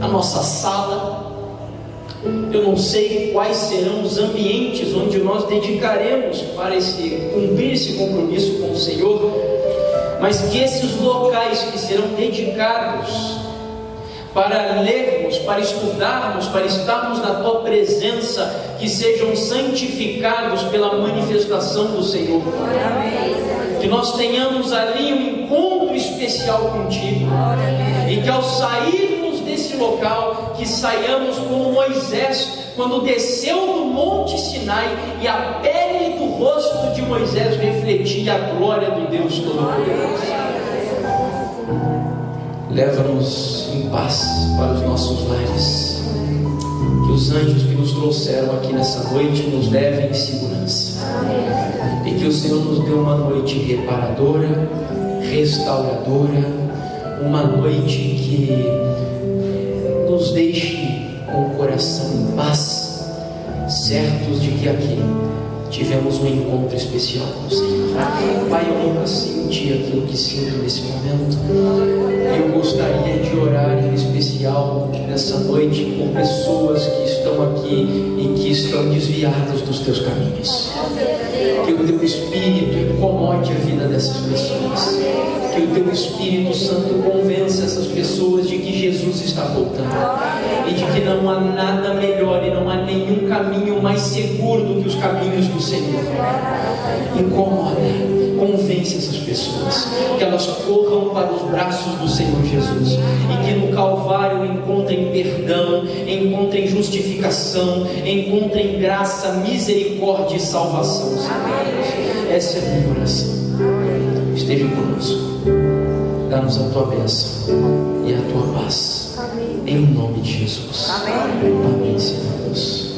Speaker 1: a nossa sala, Eu não sei quais serão os ambientes onde nós dedicaremos para cumprir esse compromisso com o Senhor, mas que esses locais que serão dedicados para lermos, para estudarmos, para estarmos na Tua presença, que sejam santificados pela manifestação do Senhor. Que nós tenhamos ali um encontro especial contigo, e que ao sairmos desse local, que saiamos como Moisés, quando desceu do Monte Sinai, e a pele do rosto de Moisés refletia a glória do Deus Todo-Poderoso. Leva-nos em paz para os nossos lares. Que os anjos que nos trouxeram aqui nessa noite nos levem em segurança. E que o Senhor nos dê uma noite reparadora, restauradora, uma noite que nos deixe com o coração em paz, certos de que aqui tivemos um encontro especial com o Senhor. Pai, eu nunca senti aquilo que sinto nesse momento. Eu gostaria de orar em especial nessa noite por pessoas que estão aqui e que estão desviadas dos teus caminhos. Que o teu Espírito incomode a vida dessas pessoas. Que o teu Espírito Santo convença essas pessoas de que Jesus está voltando, e de que não há nada melhor e não há nenhum caminho mais seguro do que os caminhos do Senhor. Incomoda, convence essas pessoas que elas corram para os braços do Senhor Jesus, e que no Calvário encontrem perdão, encontrem justificação, encontrem graça, misericórdia e salvação, Senhor. Essa é a minha oração. Esteja conosco, dá-nos a tua bênção e a tua paz, em nome de Jesus. Amém, Senhor Deus.